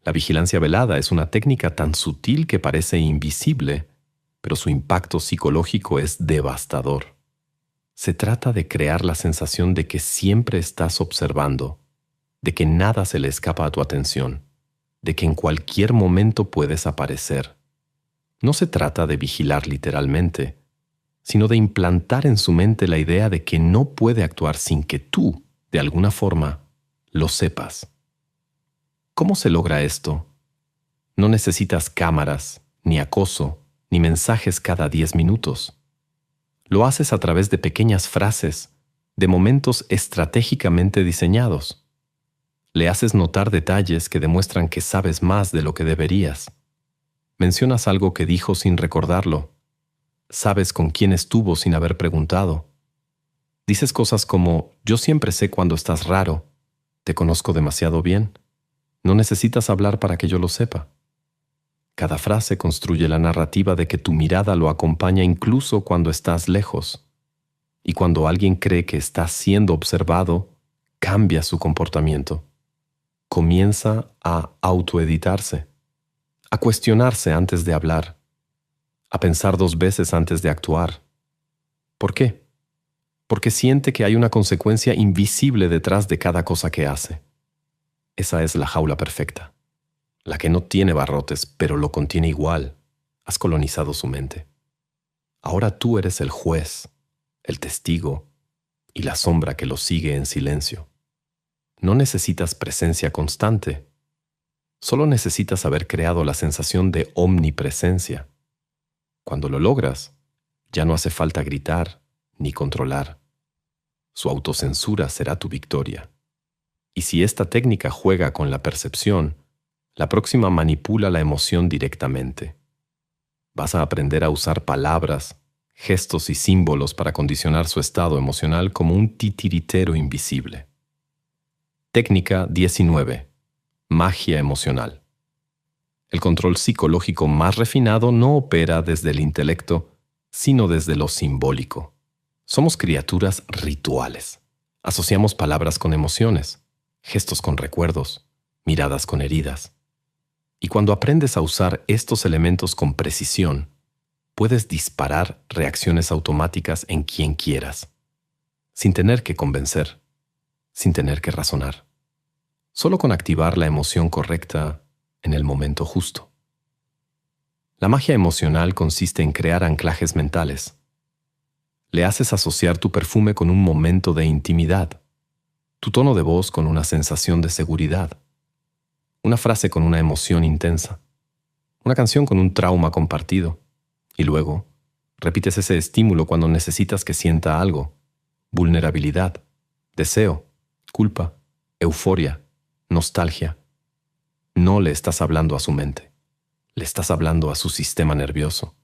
La vigilancia velada es una técnica tan sutil que parece invisible, pero su impacto psicológico es devastador. Se trata de crear la sensación de que siempre estás observando, de que nada se le escapa a tu atención, de que en cualquier momento puedes aparecer. No se trata de vigilar literalmente, sino de implantar en su mente la idea de que no puede actuar sin que tú, de alguna forma, lo sepas. ¿Cómo se logra esto? No necesitas cámaras, ni acoso, ni mensajes cada 10 minutos. Lo haces a través de pequeñas frases, de momentos estratégicamente diseñados. Le haces notar detalles que demuestran que sabes más de lo que deberías. Mencionas algo que dijo sin recordarlo. Sabes con quién estuvo sin haber preguntado. Dices cosas como, yo siempre sé cuando estás raro, te conozco demasiado bien, no necesitas hablar para que yo lo sepa. Cada frase construye la narrativa de que tu mirada lo acompaña incluso cuando estás lejos. Y cuando alguien cree que está siendo observado, cambia su comportamiento. Comienza a autoeditarse, a cuestionarse antes de hablar, a pensar 2 veces antes de actuar. ¿Por qué? Porque siente que hay una consecuencia invisible detrás de cada cosa que hace. Esa es la jaula perfecta, la que no tiene barrotes, pero lo contiene igual. Has colonizado su mente. Ahora tú eres el juez, el testigo y la sombra que lo sigue en silencio. No necesitas presencia constante. Solo necesitas haber creado la sensación de omnipresencia. Cuando lo logras, ya no hace falta gritar ni controlar. Su autocensura será tu victoria. Y si esta técnica juega con la percepción, la próxima manipula la emoción directamente. Vas a aprender a usar palabras, gestos y símbolos para condicionar su estado emocional como un titiritero invisible. Técnica 19. Magia emocional. El control psicológico más refinado no opera desde el intelecto, sino desde lo simbólico. Somos criaturas rituales. Asociamos palabras con emociones, gestos con recuerdos, miradas con heridas. Y cuando aprendes a usar estos elementos con precisión, puedes disparar reacciones automáticas en quien quieras, sin tener que convencer, sin tener que razonar, solo con activar la emoción correcta en el momento justo. La magia emocional consiste en crear anclajes mentales. Le haces asociar tu perfume con un momento de intimidad, tu tono de voz con una sensación de seguridad, una frase con una emoción intensa, una canción con un trauma compartido, y luego repites ese estímulo cuando necesitas que sienta algo: vulnerabilidad, deseo, culpa, euforia, nostalgia. No le estás hablando a su mente, le estás hablando a su sistema nervioso.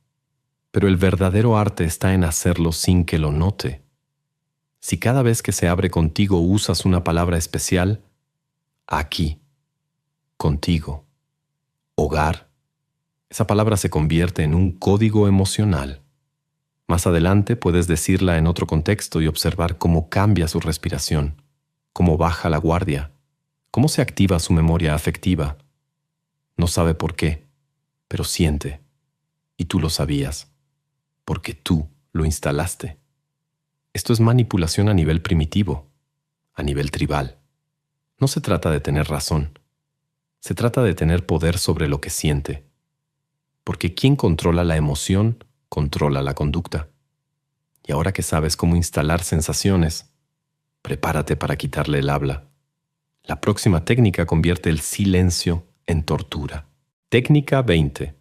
Pero el verdadero arte está en hacerlo sin que lo note. Si cada vez que se abre contigo usas una palabra especial: aquí, contigo, hogar, esa palabra se convierte en un código emocional. Más adelante puedes decirla en otro contexto y observar cómo cambia su respiración, cómo baja la guardia, cómo se activa su memoria afectiva. No sabe por qué, pero siente. Y tú lo sabías, porque tú lo instalaste. Esto es manipulación a nivel primitivo, a nivel tribal. No se trata de tener razón. Se trata de tener poder sobre lo que siente. Porque quien controla la emoción, controla la conducta. Y ahora que sabes cómo instalar sensaciones, prepárate para quitarle el habla. La próxima técnica convierte el silencio en tortura. Técnica 20.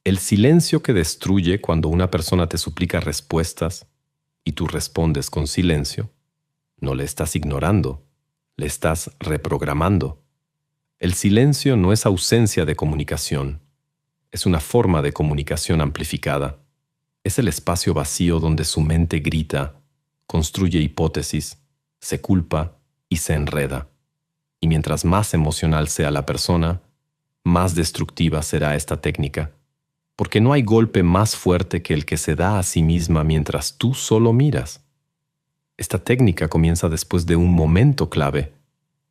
El silencio que destruye cuando una persona te suplica respuestas y tú respondes con silencio. No le estás ignorando, le estás reprogramando. El silencio no es ausencia de comunicación. Es una forma de comunicación amplificada. Es el espacio vacío donde su mente grita, construye hipótesis, se culpa y se enreda. Y mientras más emocional sea la persona, más destructiva será esta técnica. Porque no hay golpe más fuerte que el que se da a sí misma mientras tú solo miras. Esta técnica comienza después de un momento clave,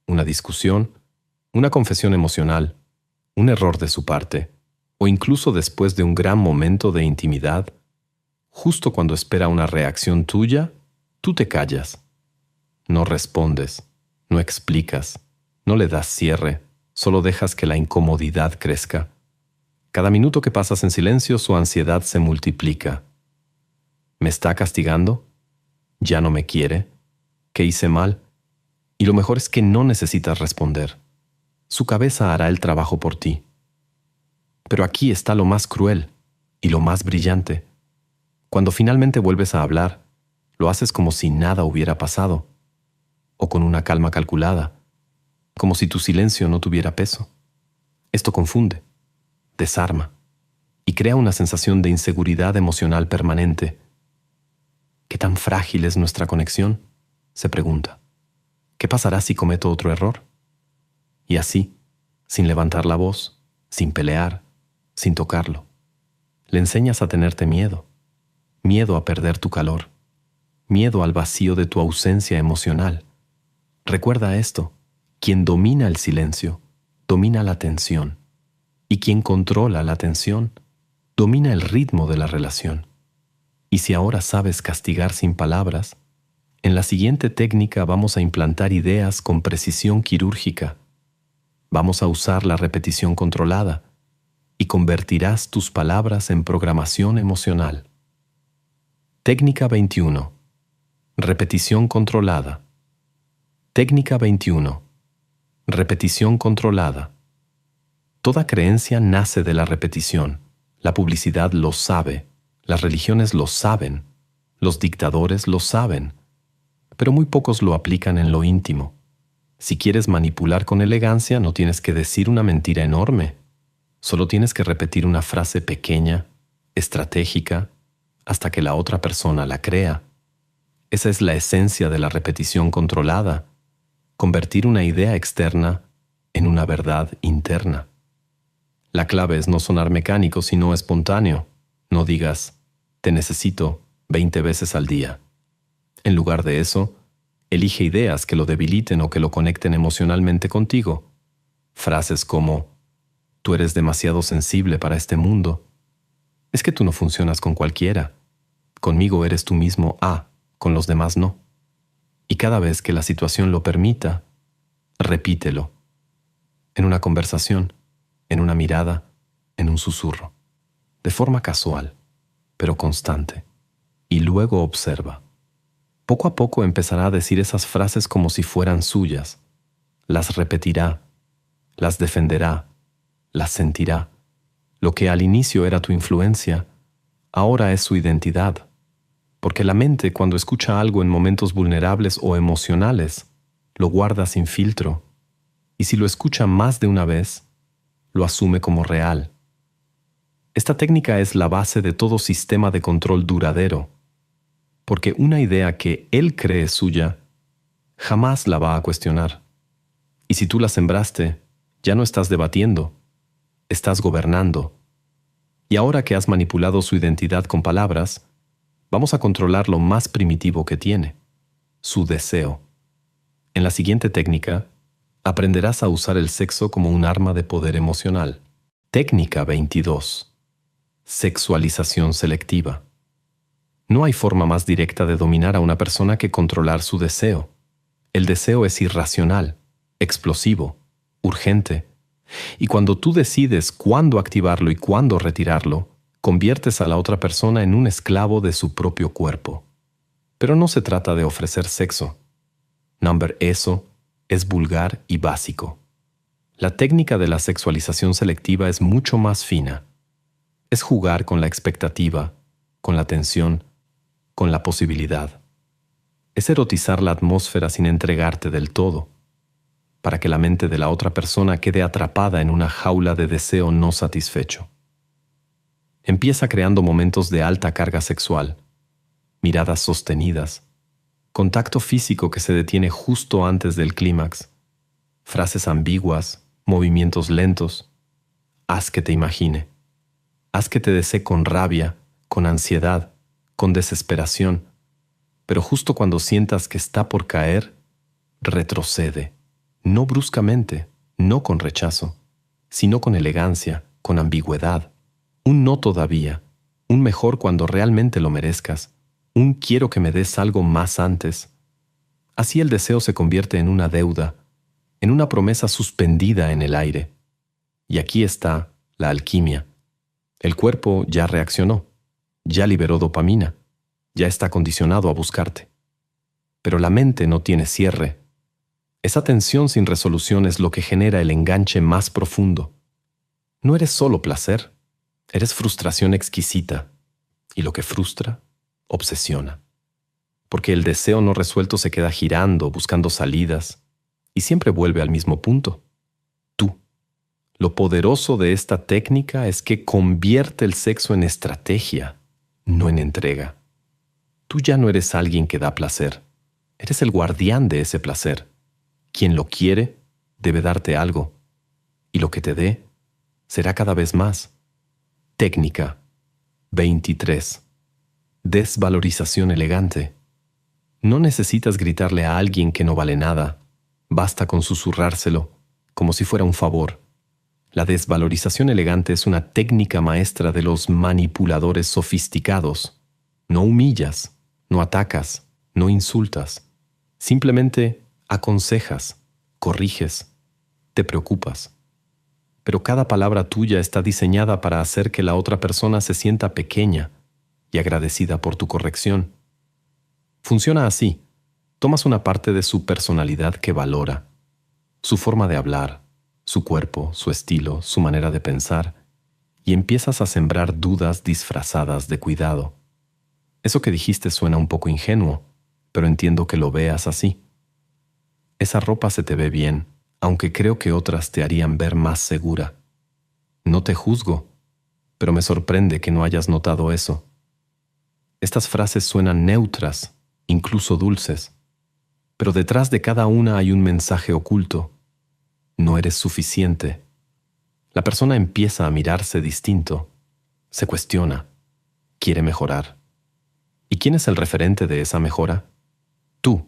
una discusión, una confesión emocional, un error de su parte, o incluso después de un gran momento de intimidad. Justo cuando espera una reacción tuya, tú te callas. No respondes, no explicas, no le das cierre, solo dejas que la incomodidad crezca. Cada minuto que pasas en silencio, su ansiedad se multiplica. ¿Me está castigando? ¿Ya no me quiere? ¿Qué hice mal? Y lo mejor es que no necesitas responder. Su cabeza hará el trabajo por ti. Pero aquí está lo más cruel y lo más brillante. Cuando finalmente vuelves a hablar, lo haces como si nada hubiera pasado, o con una calma calculada, como si tu silencio no tuviera peso. Esto confunde, desarma y crea una sensación de inseguridad emocional permanente. ¿Qué tan frágil es nuestra conexión?, se pregunta. ¿Qué pasará si cometo otro error? Y así, sin levantar la voz, sin pelear, sin tocarlo, le enseñas a tenerte miedo, miedo a perder tu calor, miedo al vacío de tu ausencia emocional. Recuerda esto: quien domina el silencio, domina la tensión, y quien controla la tensión, domina el ritmo de la relación. Y si ahora sabes castigar sin palabras, en la siguiente técnica vamos a implantar ideas con precisión quirúrgica. Vamos a usar la repetición controlada y convertirás tus palabras en programación emocional. Técnica 21. Repetición controlada. Técnica 21. Repetición controlada. Toda creencia nace de la repetición. La publicidad lo sabe, las religiones lo saben, los dictadores lo saben, pero muy pocos lo aplican en lo íntimo. Si quieres manipular con elegancia, no tienes que decir una mentira enorme. Solo tienes que repetir una frase pequeña, estratégica, hasta que la otra persona la crea. Esa es la esencia de la repetición controlada: convertir una idea externa en una verdad interna. La clave es no sonar mecánico, sino espontáneo. No digas, te necesito 20 veces al día. En lugar de eso, elige ideas que lo debiliten o que lo conecten emocionalmente contigo. Frases como, tú eres demasiado sensible para este mundo. Es que tú no funcionas con cualquiera. Conmigo eres tú mismo A, con los demás no. Y cada vez que la situación lo permita, repítelo. En una conversación, en una mirada, en un susurro. De forma casual, pero constante. Y luego observa. Poco a poco empezará a decir esas frases como si fueran suyas. Las repetirá, las defenderá, las sentirá. Lo que al inicio era tu influencia, ahora es su identidad. Porque la mente, cuando escucha algo en momentos vulnerables o emocionales, lo guarda sin filtro. Y si lo escucha más de una vez, lo asume como real. Esta técnica es la base de todo sistema de control duradero, porque una idea que él cree suya, jamás la va a cuestionar. Y si tú la sembraste, ya no estás debatiendo, estás gobernando. Y ahora que has manipulado su identidad con palabras, vamos a controlar lo más primitivo que tiene, su deseo. En la siguiente técnica, aprenderás a usar el sexo como un arma de poder emocional. Técnica 22. Sexualización selectiva. No hay forma más directa de dominar a una persona que controlar su deseo. El deseo es irracional, explosivo, urgente. Y cuando tú decides cuándo activarlo y cuándo retirarlo, conviertes a la otra persona en un esclavo de su propio cuerpo. Pero no se trata de ofrecer sexo. Eso es vulgar y básico. La técnica de la sexualización selectiva es mucho más fina. Es jugar con la expectativa, con la tensión, con la posibilidad. Es erotizar la atmósfera sin entregarte del todo, para que la mente de la otra persona quede atrapada en una jaula de deseo no satisfecho. Empieza creando momentos de alta carga sexual, miradas sostenidas, contacto físico que se detiene justo antes del clímax, frases ambiguas, movimientos lentos. Haz que te imagine. Haz que te desee con rabia, con ansiedad, con desesperación. Pero justo cuando sientas que está por caer, retrocede. No bruscamente, no con rechazo, sino con elegancia, con ambigüedad. Un no todavía, un mejor cuando realmente lo merezcas, un quiero que me des algo más antes. Así el deseo se convierte en una deuda, en una promesa suspendida en el aire. Y aquí está la alquimia. El cuerpo ya reaccionó, ya liberó dopamina, ya está condicionado a buscarte. Pero la mente no tiene cierre. Esa tensión sin resolución es lo que genera el enganche más profundo. No eres solo placer, eres frustración exquisita. Y lo que frustra, obsesiona. Porque el deseo no resuelto se queda girando, buscando salidas, y siempre vuelve al mismo punto. Tú. Lo poderoso de esta técnica es que convierte el sexo en estrategia, no en entrega. Tú ya no eres alguien que da placer. Eres el guardián de ese placer. Quien lo quiere debe darte algo, y lo que te dé será cada vez más. Técnica 23. Desvalorización elegante. No necesitas gritarle a alguien que no vale nada. Basta con susurrárselo, como si fuera un favor. La desvalorización elegante es una técnica maestra de los manipuladores sofisticados. No humillas, no atacas, no insultas. Simplemente aconsejas, corriges, te preocupas. Pero cada palabra tuya está diseñada para hacer que la otra persona se sienta pequeña y agradecida por tu corrección. Funciona así. Tomas una parte de su personalidad que valora, su forma de hablar, su cuerpo, su estilo, su manera de pensar, y empiezas a sembrar dudas disfrazadas de cuidado. Eso que dijiste suena un poco ingenuo, pero entiendo que lo veas así. Esa ropa se te ve bien, aunque creo que otras te harían ver más segura. No te juzgo, pero me sorprende que no hayas notado eso. Estas frases suenan neutras, incluso dulces, pero detrás de cada una hay un mensaje oculto. No eres suficiente. La persona empieza a mirarse distinto, se cuestiona, quiere mejorar. ¿Y quién es el referente de esa mejora? Tú.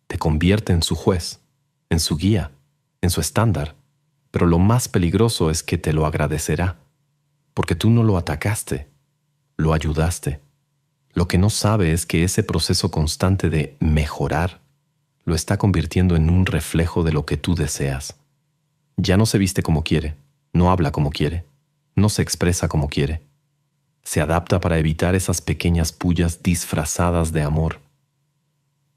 Te convierte en su juez, en su guía, en su estándar. Pero lo más peligroso es que te lo agradecerá, porque tú no lo atacaste, lo ayudaste. Lo que no sabe es que ese proceso constante de mejorar lo está convirtiendo en un reflejo de lo que tú deseas. Ya no se viste como quiere, no habla como quiere, no se expresa como quiere. Se adapta para evitar esas pequeñas pullas disfrazadas de amor.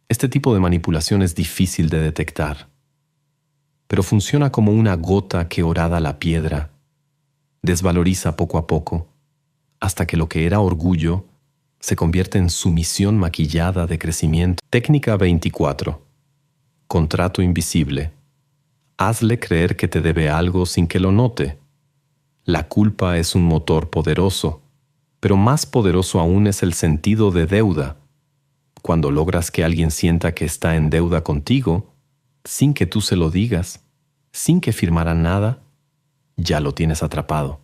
Este tipo de manipulación es difícil de detectar, pero funciona como una gota que horada la piedra, desvaloriza poco a poco, hasta que lo que era orgullo se convierte en sumisión maquillada de crecimiento. Técnica 24. Contrato invisible. Hazle creer que te debe algo sin que lo note. La culpa es un motor poderoso, pero más poderoso aún es el sentido de deuda. Cuando logras que alguien sienta que está en deuda contigo, sin que tú se lo digas, sin que firmara nada, ya lo tienes atrapado.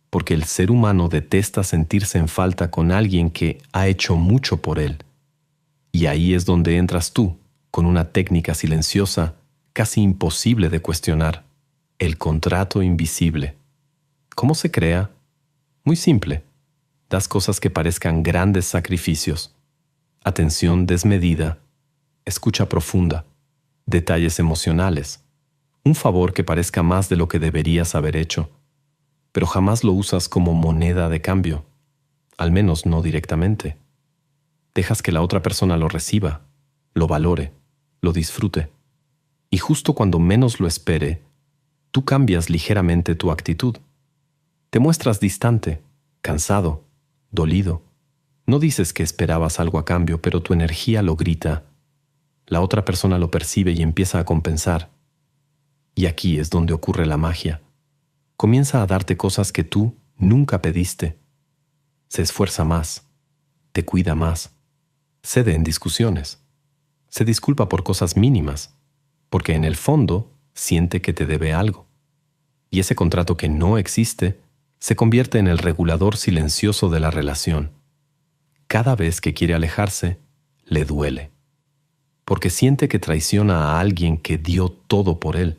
Porque el ser humano detesta sentirse en falta con alguien que ha hecho mucho por él. Y ahí es donde entras tú, con una técnica silenciosa, casi imposible de cuestionar: el contrato invisible. ¿Cómo se crea? Muy simple. Das cosas que parezcan grandes sacrificios. Atención desmedida, escucha profunda, detalles emocionales, un favor que parezca más de lo que deberías haber hecho, pero jamás lo usas como moneda de cambio, al menos no directamente. Dejas que la otra persona lo reciba, lo valore, lo disfrute, y justo cuando menos lo espere, tú cambias ligeramente tu actitud. Te muestras distante, cansado, dolido. No dices que esperabas algo a cambio, pero tu energía lo grita. La otra persona lo percibe y empieza a compensar. Y aquí es donde ocurre la magia. Comienza a darte cosas que tú nunca pediste. Se esfuerza más, te cuida más, cede en discusiones, se disculpa por cosas mínimas, porque en el fondo siente que te debe algo. Y ese contrato que no existe se convierte en el regulador silencioso de la relación. Cada vez que quiere alejarse, le duele, porque siente que traiciona a alguien que dio todo por él.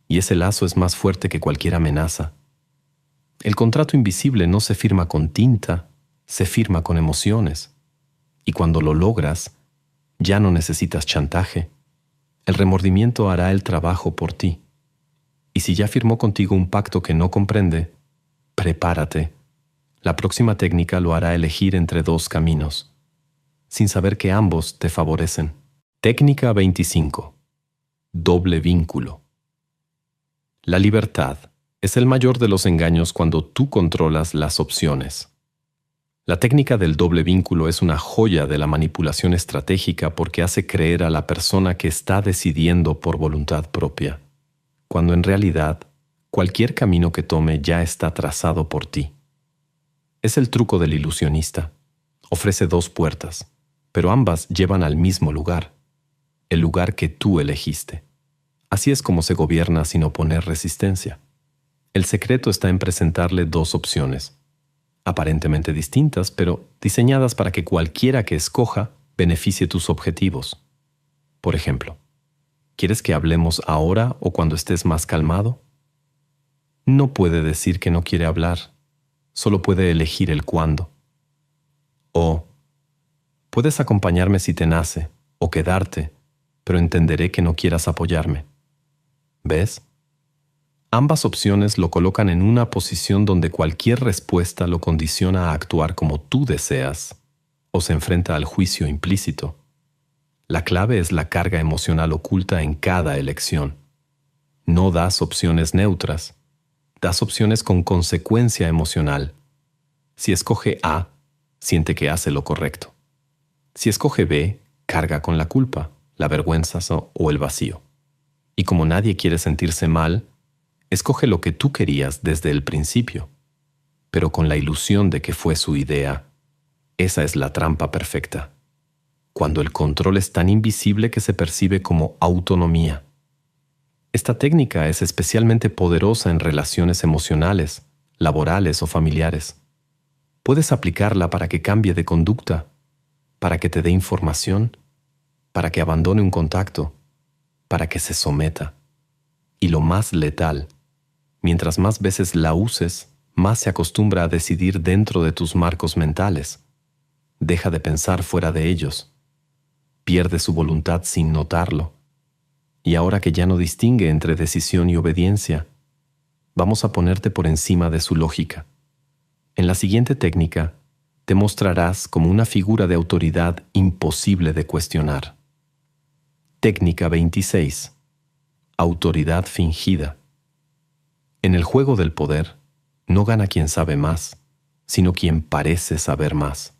Y ese lazo es más fuerte que cualquier amenaza. El contrato invisible no se firma con tinta, se firma con emociones. Y cuando lo logras, ya no necesitas chantaje. El remordimiento hará el trabajo por ti. Y si ya firmó contigo un pacto que no comprende, prepárate. La próxima técnica lo hará elegir entre dos caminos, sin saber que ambos te favorecen. Técnica 25. Doble vínculo. La libertad es el mayor de los engaños cuando tú controlas las opciones. La técnica del doble vínculo es una joya de la manipulación estratégica porque hace creer a la persona que está decidiendo por voluntad propia, cuando en realidad cualquier camino que tome ya está trazado por ti. Es el truco del ilusionista. Ofrece dos puertas, pero ambas llevan al mismo lugar, el lugar que tú elegiste. Así es como se gobierna sin oponer resistencia. El secreto está en presentarle dos opciones, aparentemente distintas, pero diseñadas para que cualquiera que escoja beneficie tus objetivos. Por ejemplo, ¿quieres que hablemos ahora o cuando estés más calmado? No puede decir que no quiere hablar. Solo puede elegir el cuándo. O, puedes acompañarme si te nace, o quedarte, pero entenderé que no quieras apoyarme. ¿Ves? Ambas opciones lo colocan en una posición donde cualquier respuesta lo condiciona a actuar como tú deseas, o se enfrenta al juicio implícito. La clave es la carga emocional oculta en cada elección. No das opciones neutras. Das opciones con consecuencia emocional. Si escoge A, siente que hace lo correcto. Si escoge B, carga con la culpa, la vergüenza o el vacío. Y como nadie quiere sentirse mal, escoge lo que tú querías desde el principio, pero con la ilusión de que fue su idea. Esa es la trampa perfecta. Cuando el control es tan invisible que se percibe como autonomía. Esta técnica es especialmente poderosa en relaciones emocionales, laborales o familiares. Puedes aplicarla para que cambie de conducta, para que te dé información, para que abandone un contacto, para que se someta. Y lo más letal, mientras más veces la uses, más se acostumbra a decidir dentro de tus marcos mentales. Deja de pensar fuera de ellos. Pierde su voluntad sin notarlo. Y ahora que ya no distingue entre decisión y obediencia, vamos a ponerte por encima de su lógica. En la siguiente técnica, te mostrarás como una figura de autoridad imposible de cuestionar. Técnica 26. Autoridad fingida. En el juego del poder, no gana quien sabe más, sino quien parece saber más.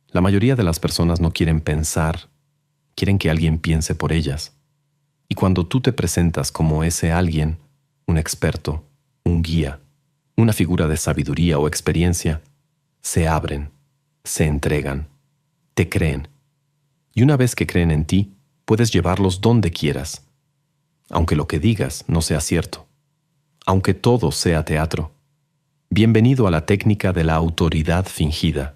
La mayoría de las personas no quieren pensar, quieren que alguien piense por ellas. Y cuando tú te presentas como ese alguien, un experto, un guía, una figura de sabiduría o experiencia, se abren, se entregan, te creen. Y una vez que creen en ti, puedes llevarlos donde quieras, aunque lo que digas no sea cierto, aunque todo sea teatro. Bienvenido a la técnica de la autoridad fingida.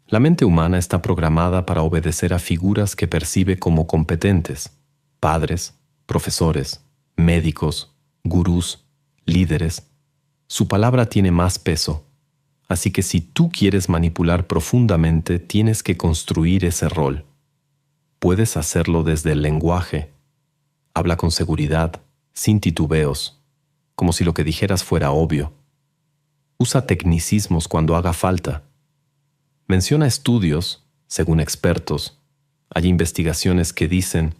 La mente humana está programada para obedecer a figuras que percibe como competentes: padres, profesores, médicos, gurús, líderes. Su palabra tiene más peso, así que si tú quieres manipular profundamente, tienes que construir ese rol. Puedes hacerlo desde el lenguaje. Habla con seguridad, sin titubeos, como si lo que dijeras fuera obvio. Usa tecnicismos cuando haga falta. Menciona estudios, según expertos. Hay investigaciones que dicen: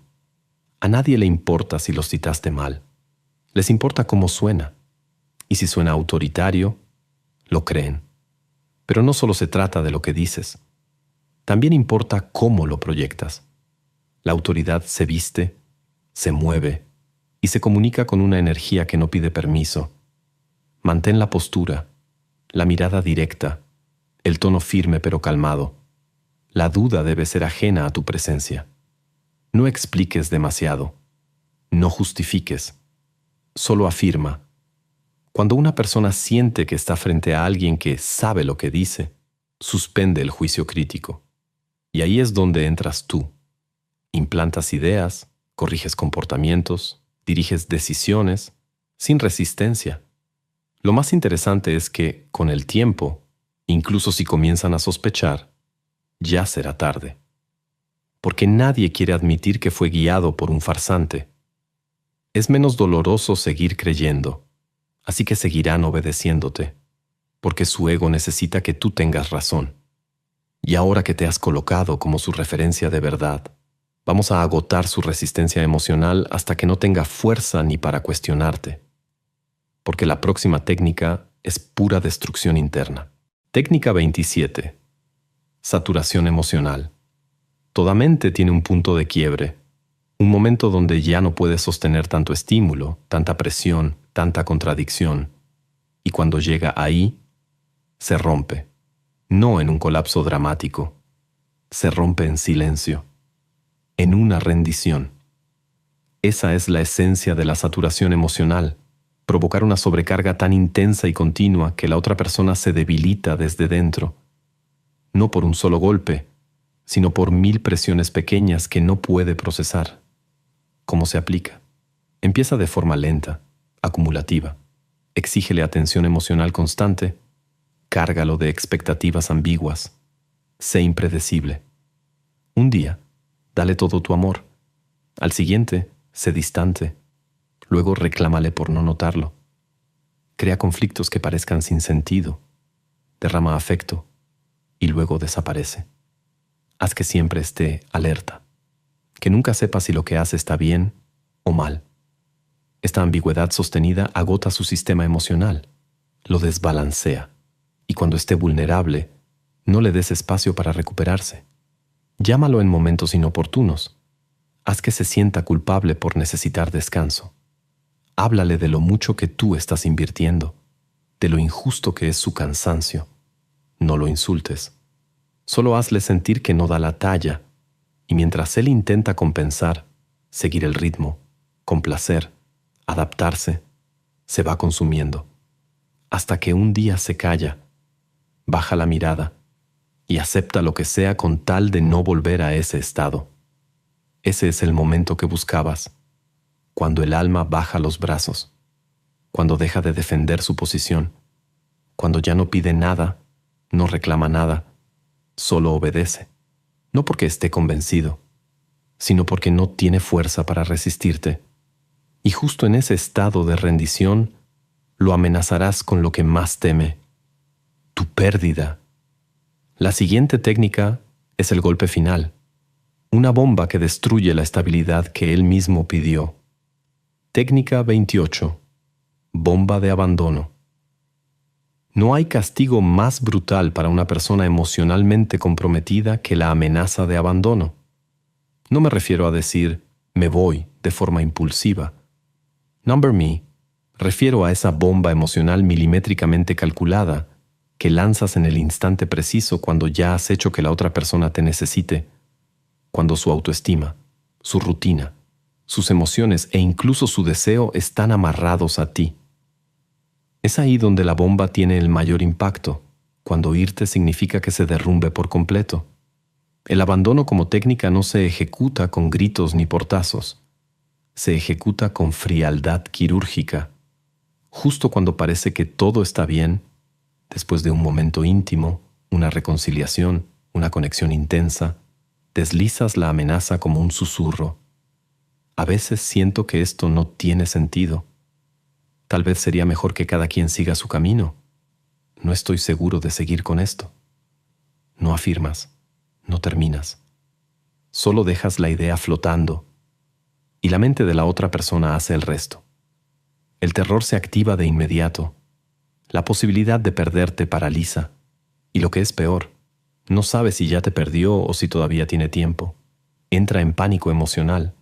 a nadie le importa si los citaste mal. Les importa cómo suena. Y si suena autoritario, lo creen. Pero no solo se trata de lo que dices. También importa cómo lo proyectas. La autoridad se viste, se mueve y se comunica con una energía que no pide permiso. Mantén la postura, la mirada directa, el tono firme pero calmado. La duda debe ser ajena a tu presencia. No expliques demasiado. No justifiques. Solo afirma. Cuando una persona siente que está frente a alguien que sabe lo que dice, suspende el juicio crítico. Y ahí es donde entras tú. Implantas ideas, corriges comportamientos, diriges decisiones, sin resistencia. Lo más interesante es que, con el tiempo, incluso si comienzan a sospechar, ya será tarde. Porque nadie quiere admitir que fue guiado por un farsante. Es menos doloroso seguir creyendo, así que seguirán obedeciéndote, porque su ego necesita que tú tengas razón. Y ahora que te has colocado como su referencia de verdad, vamos a agotar su resistencia emocional hasta que no tenga fuerza ni para cuestionarte. Porque la próxima técnica es pura destrucción interna. Técnica 27. Saturación emocional. Toda mente tiene un punto de quiebre, un momento donde ya no puede sostener tanto estímulo, tanta presión, tanta contradicción. Y cuando llega ahí, se rompe. No en un colapso dramático. Se rompe en silencio. En una rendición. Esa es la esencia de la saturación emocional. Provocar una sobrecarga tan intensa y continua que la otra persona se debilita desde dentro. No por un solo golpe, sino por 1000 presiones pequeñas que no puede procesar. ¿Cómo se aplica? Empieza de forma lenta, acumulativa. Exígele atención emocional constante. Cárgalo de expectativas ambiguas. Sé impredecible. Un día, dale todo tu amor. Al siguiente, sé distante. Luego reclámale por no notarlo. Crea conflictos que parezcan sin sentido. Derrama afecto y luego desaparece. Haz que siempre esté alerta. Que nunca sepa si lo que hace está bien o mal. Esta ambigüedad sostenida agota su sistema emocional, lo desbalancea, y cuando esté vulnerable, no le des espacio para recuperarse. Llámalo en momentos inoportunos. Haz que se sienta culpable por necesitar descanso. Háblale de lo mucho que tú estás invirtiendo, de lo injusto que es su cansancio. No lo insultes. Solo hazle sentir que no da la talla, y mientras él intenta compensar, seguir el ritmo, complacer, adaptarse, se va consumiendo, hasta que un día se calla, baja la mirada y acepta lo que sea con tal de no volver a ese estado. Ese es el momento que buscabas, cuando el alma baja los brazos. cuando deja de defender su posición, cuando ya no pide nada, no reclama nada, solo obedece, no porque esté convencido, sino porque no tiene fuerza para resistirte. Y justo en ese estado de rendición, lo amenazarás con lo que más teme, tu pérdida. La siguiente técnica es el golpe final, una bomba que destruye la estabilidad que él mismo pidió. Técnica 28. Bomba de abandono. No hay castigo más brutal para una persona emocionalmente comprometida que la amenaza de abandono. No me refiero a decir, me voy de forma impulsiva. Number me, refiero a esa bomba emocional milimétricamente calculada que lanzas en el instante preciso cuando ya has hecho que la otra persona te necesite, cuando su autoestima, su rutina, sus emociones e incluso su deseo están amarrados a ti. Es ahí donde la bomba tiene el mayor impacto, cuando irte significa que se derrumbe por completo. El abandono como técnica no se ejecuta con gritos ni portazos. Se ejecuta con frialdad quirúrgica. Justo cuando parece que todo está bien, después de un momento íntimo, una reconciliación, una conexión intensa, deslizas la amenaza como un susurro. A veces siento que esto no tiene sentido. Tal vez sería mejor que cada quien siga su camino. No estoy seguro de seguir con esto. No afirmas, no terminas. Solo dejas la idea flotando y la mente de la otra persona hace el resto. El terror se activa de inmediato. La posibilidad de perderte paraliza. Y lo que es peor, no sabe si ya te perdió o si todavía tiene tiempo. Entra en pánico emocional,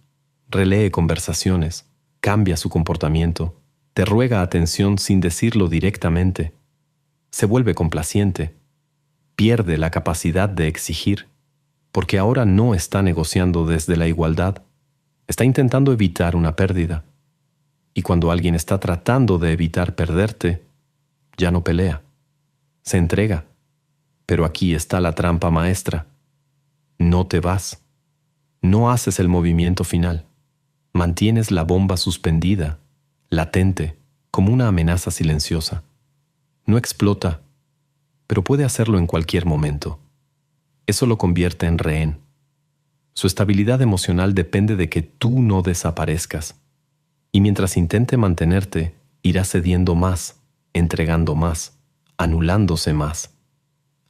relee conversaciones, cambia su comportamiento, te ruega atención sin decirlo directamente, se vuelve complaciente, pierde la capacidad de exigir, porque ahora no está negociando desde la igualdad, está intentando evitar una pérdida. Y cuando alguien está tratando de evitar perderte, ya no pelea, se entrega. Pero aquí está la trampa maestra. No te vas, no haces el movimiento final, mantienes la bomba suspendida, latente, como una amenaza silenciosa. No explota, pero puede hacerlo en cualquier momento. Eso lo convierte en rehén. Su estabilidad emocional depende de que tú no desaparezcas. Y mientras intente mantenerte, irá cediendo más, entregando más, anulándose más.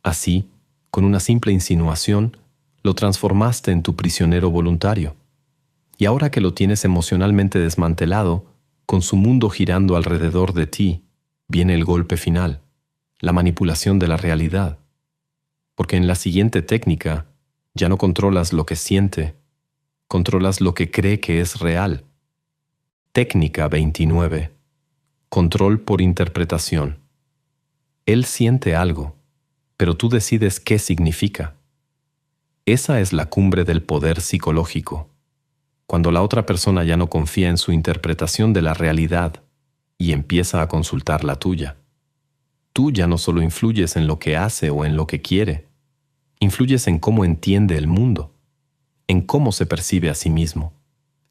Así, con una simple insinuación, lo transformaste en tu prisionero voluntario. Y ahora que lo tienes emocionalmente desmantelado, con su mundo girando alrededor de ti, viene el golpe final, la manipulación de la realidad. Porque en la siguiente técnica, ya no controlas lo que siente, controlas lo que cree que es real. Técnica 29. Control por interpretación. Él siente algo, pero tú decides qué significa. Esa es la cumbre del poder psicológico. Cuando la otra persona ya no confía en su interpretación de la realidad y empieza a consultar la tuya. Tú ya no solo influyes en lo que hace o en lo que quiere, influyes en cómo entiende el mundo, en cómo se percibe a sí mismo,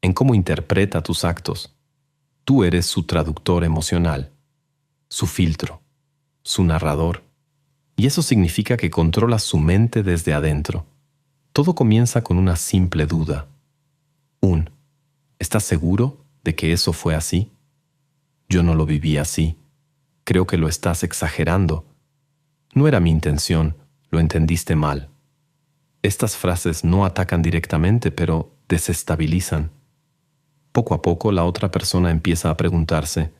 en cómo interpreta tus actos. Tú eres su traductor emocional, su filtro, su narrador. Y eso significa que controlas su mente desde adentro. Todo comienza con una simple duda. ¿Estás seguro de que eso fue así? Yo no lo viví así. Creo que lo estás exagerando. No era mi intención, lo entendiste mal. Estas frases no atacan directamente, pero desestabilizan. Poco a poco la otra persona empieza a preguntarse,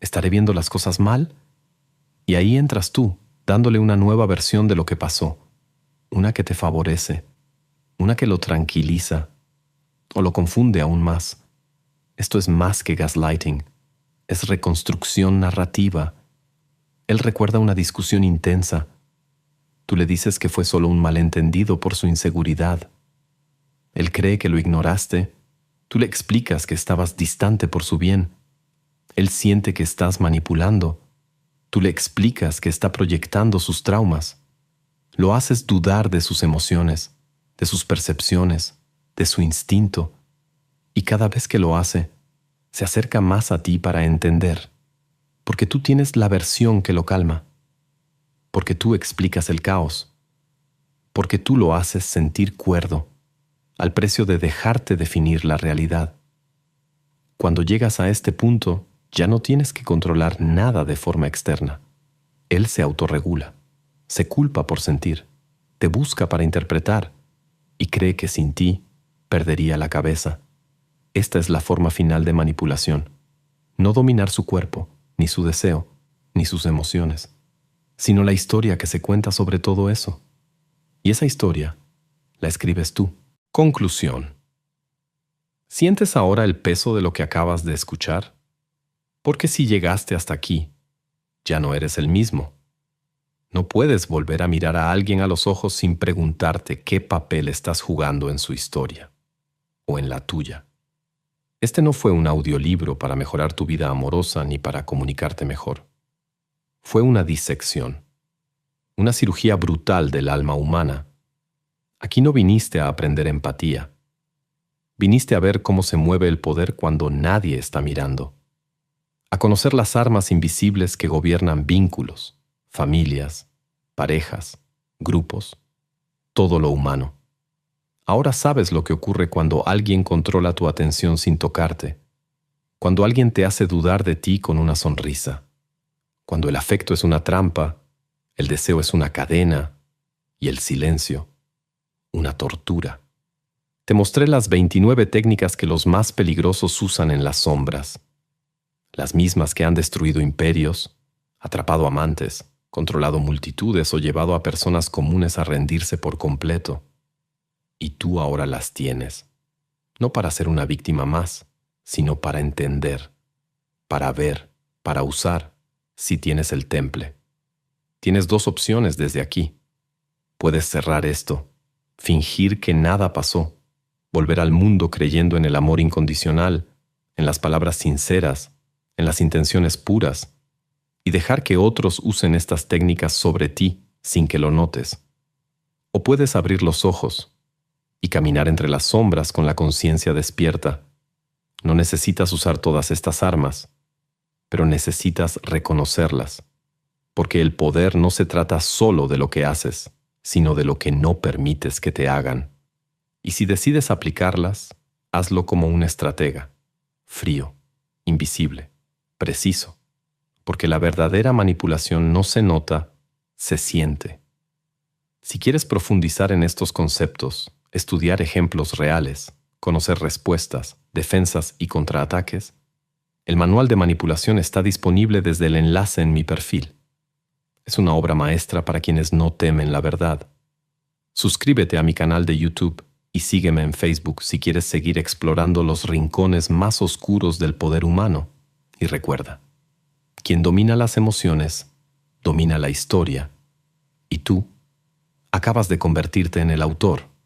¿estaré viendo las cosas mal? Y ahí entras tú, dándole una nueva versión de lo que pasó, una que te favorece, una que lo tranquiliza, o lo confunde aún más. Esto es más que gaslighting, es reconstrucción narrativa. Él recuerda una discusión intensa. Tú le dices que fue solo un malentendido por su inseguridad. Él cree que lo ignoraste. Tú le explicas que estabas distante por su bien. Él siente que estás manipulando. Tú le explicas que está proyectando sus traumas. Lo haces dudar de sus emociones, de sus percepciones, de su instinto. Y cada vez que lo hace, se acerca más a ti para entender, porque tú tienes la versión que lo calma, porque tú explicas el caos, porque tú lo haces sentir cuerdo, al precio de dejarte definir la realidad. Cuando llegas a este punto, ya no tienes que controlar nada de forma externa. Él se autorregula, se culpa por sentir, te busca para interpretar y cree que sin ti perdería la cabeza. Esta es la forma final de manipulación. No dominar su cuerpo, ni su deseo, ni sus emociones, sino la historia que se cuenta sobre todo eso. Y esa historia la escribes tú. Conclusión. ¿Sientes ahora el peso de lo que acabas de escuchar? Porque si llegaste hasta aquí, ya no eres el mismo. No puedes volver a mirar a alguien a los ojos sin preguntarte qué papel estás jugando en su historia o en la tuya. Este no fue un audiolibro para mejorar tu vida amorosa ni para comunicarte mejor. Fue una disección, una cirugía brutal del alma humana. Aquí no viniste a aprender empatía. Viniste a ver cómo se mueve el poder cuando nadie está mirando. A conocer las armas invisibles que gobiernan vínculos, familias, parejas, grupos, todo lo humano. Ahora sabes lo que ocurre cuando alguien controla tu atención sin tocarte, cuando alguien te hace dudar de ti con una sonrisa, cuando el afecto es una trampa, el deseo es una cadena y el silencio una tortura. Te mostré las 29 técnicas que los más peligrosos usan en las sombras, las mismas que han destruido imperios, atrapado amantes, controlado multitudes o llevado a personas comunes a rendirse por completo. Y tú ahora las tienes, no para ser una víctima más, sino para entender, para ver, para usar, si tienes el temple. Tienes dos opciones desde aquí. Puedes cerrar esto, fingir que nada pasó, volver al mundo creyendo en el amor incondicional, en las palabras sinceras, en las intenciones puras, y dejar que otros usen estas técnicas sobre ti sin que lo notes. O puedes abrir los ojos y caminar entre las sombras con la conciencia despierta. No necesitas usar todas estas armas, pero necesitas reconocerlas, porque el poder no se trata solo de lo que haces, sino de lo que no permites que te hagan. Y si decides aplicarlas, hazlo como un estratega, frío, invisible, preciso, porque la verdadera manipulación no se nota, se siente. Si quieres profundizar en estos conceptos, estudiar ejemplos reales, conocer respuestas, defensas y contraataques, el manual de manipulación está disponible desde el enlace en mi perfil. Es una obra maestra para quienes no temen la verdad. Suscríbete a mi canal de YouTube y sígueme en Facebook si quieres seguir explorando los rincones más oscuros del poder humano. Y recuerda, quien domina las emociones, domina la historia. Y tú acabas de convertirte en el autor.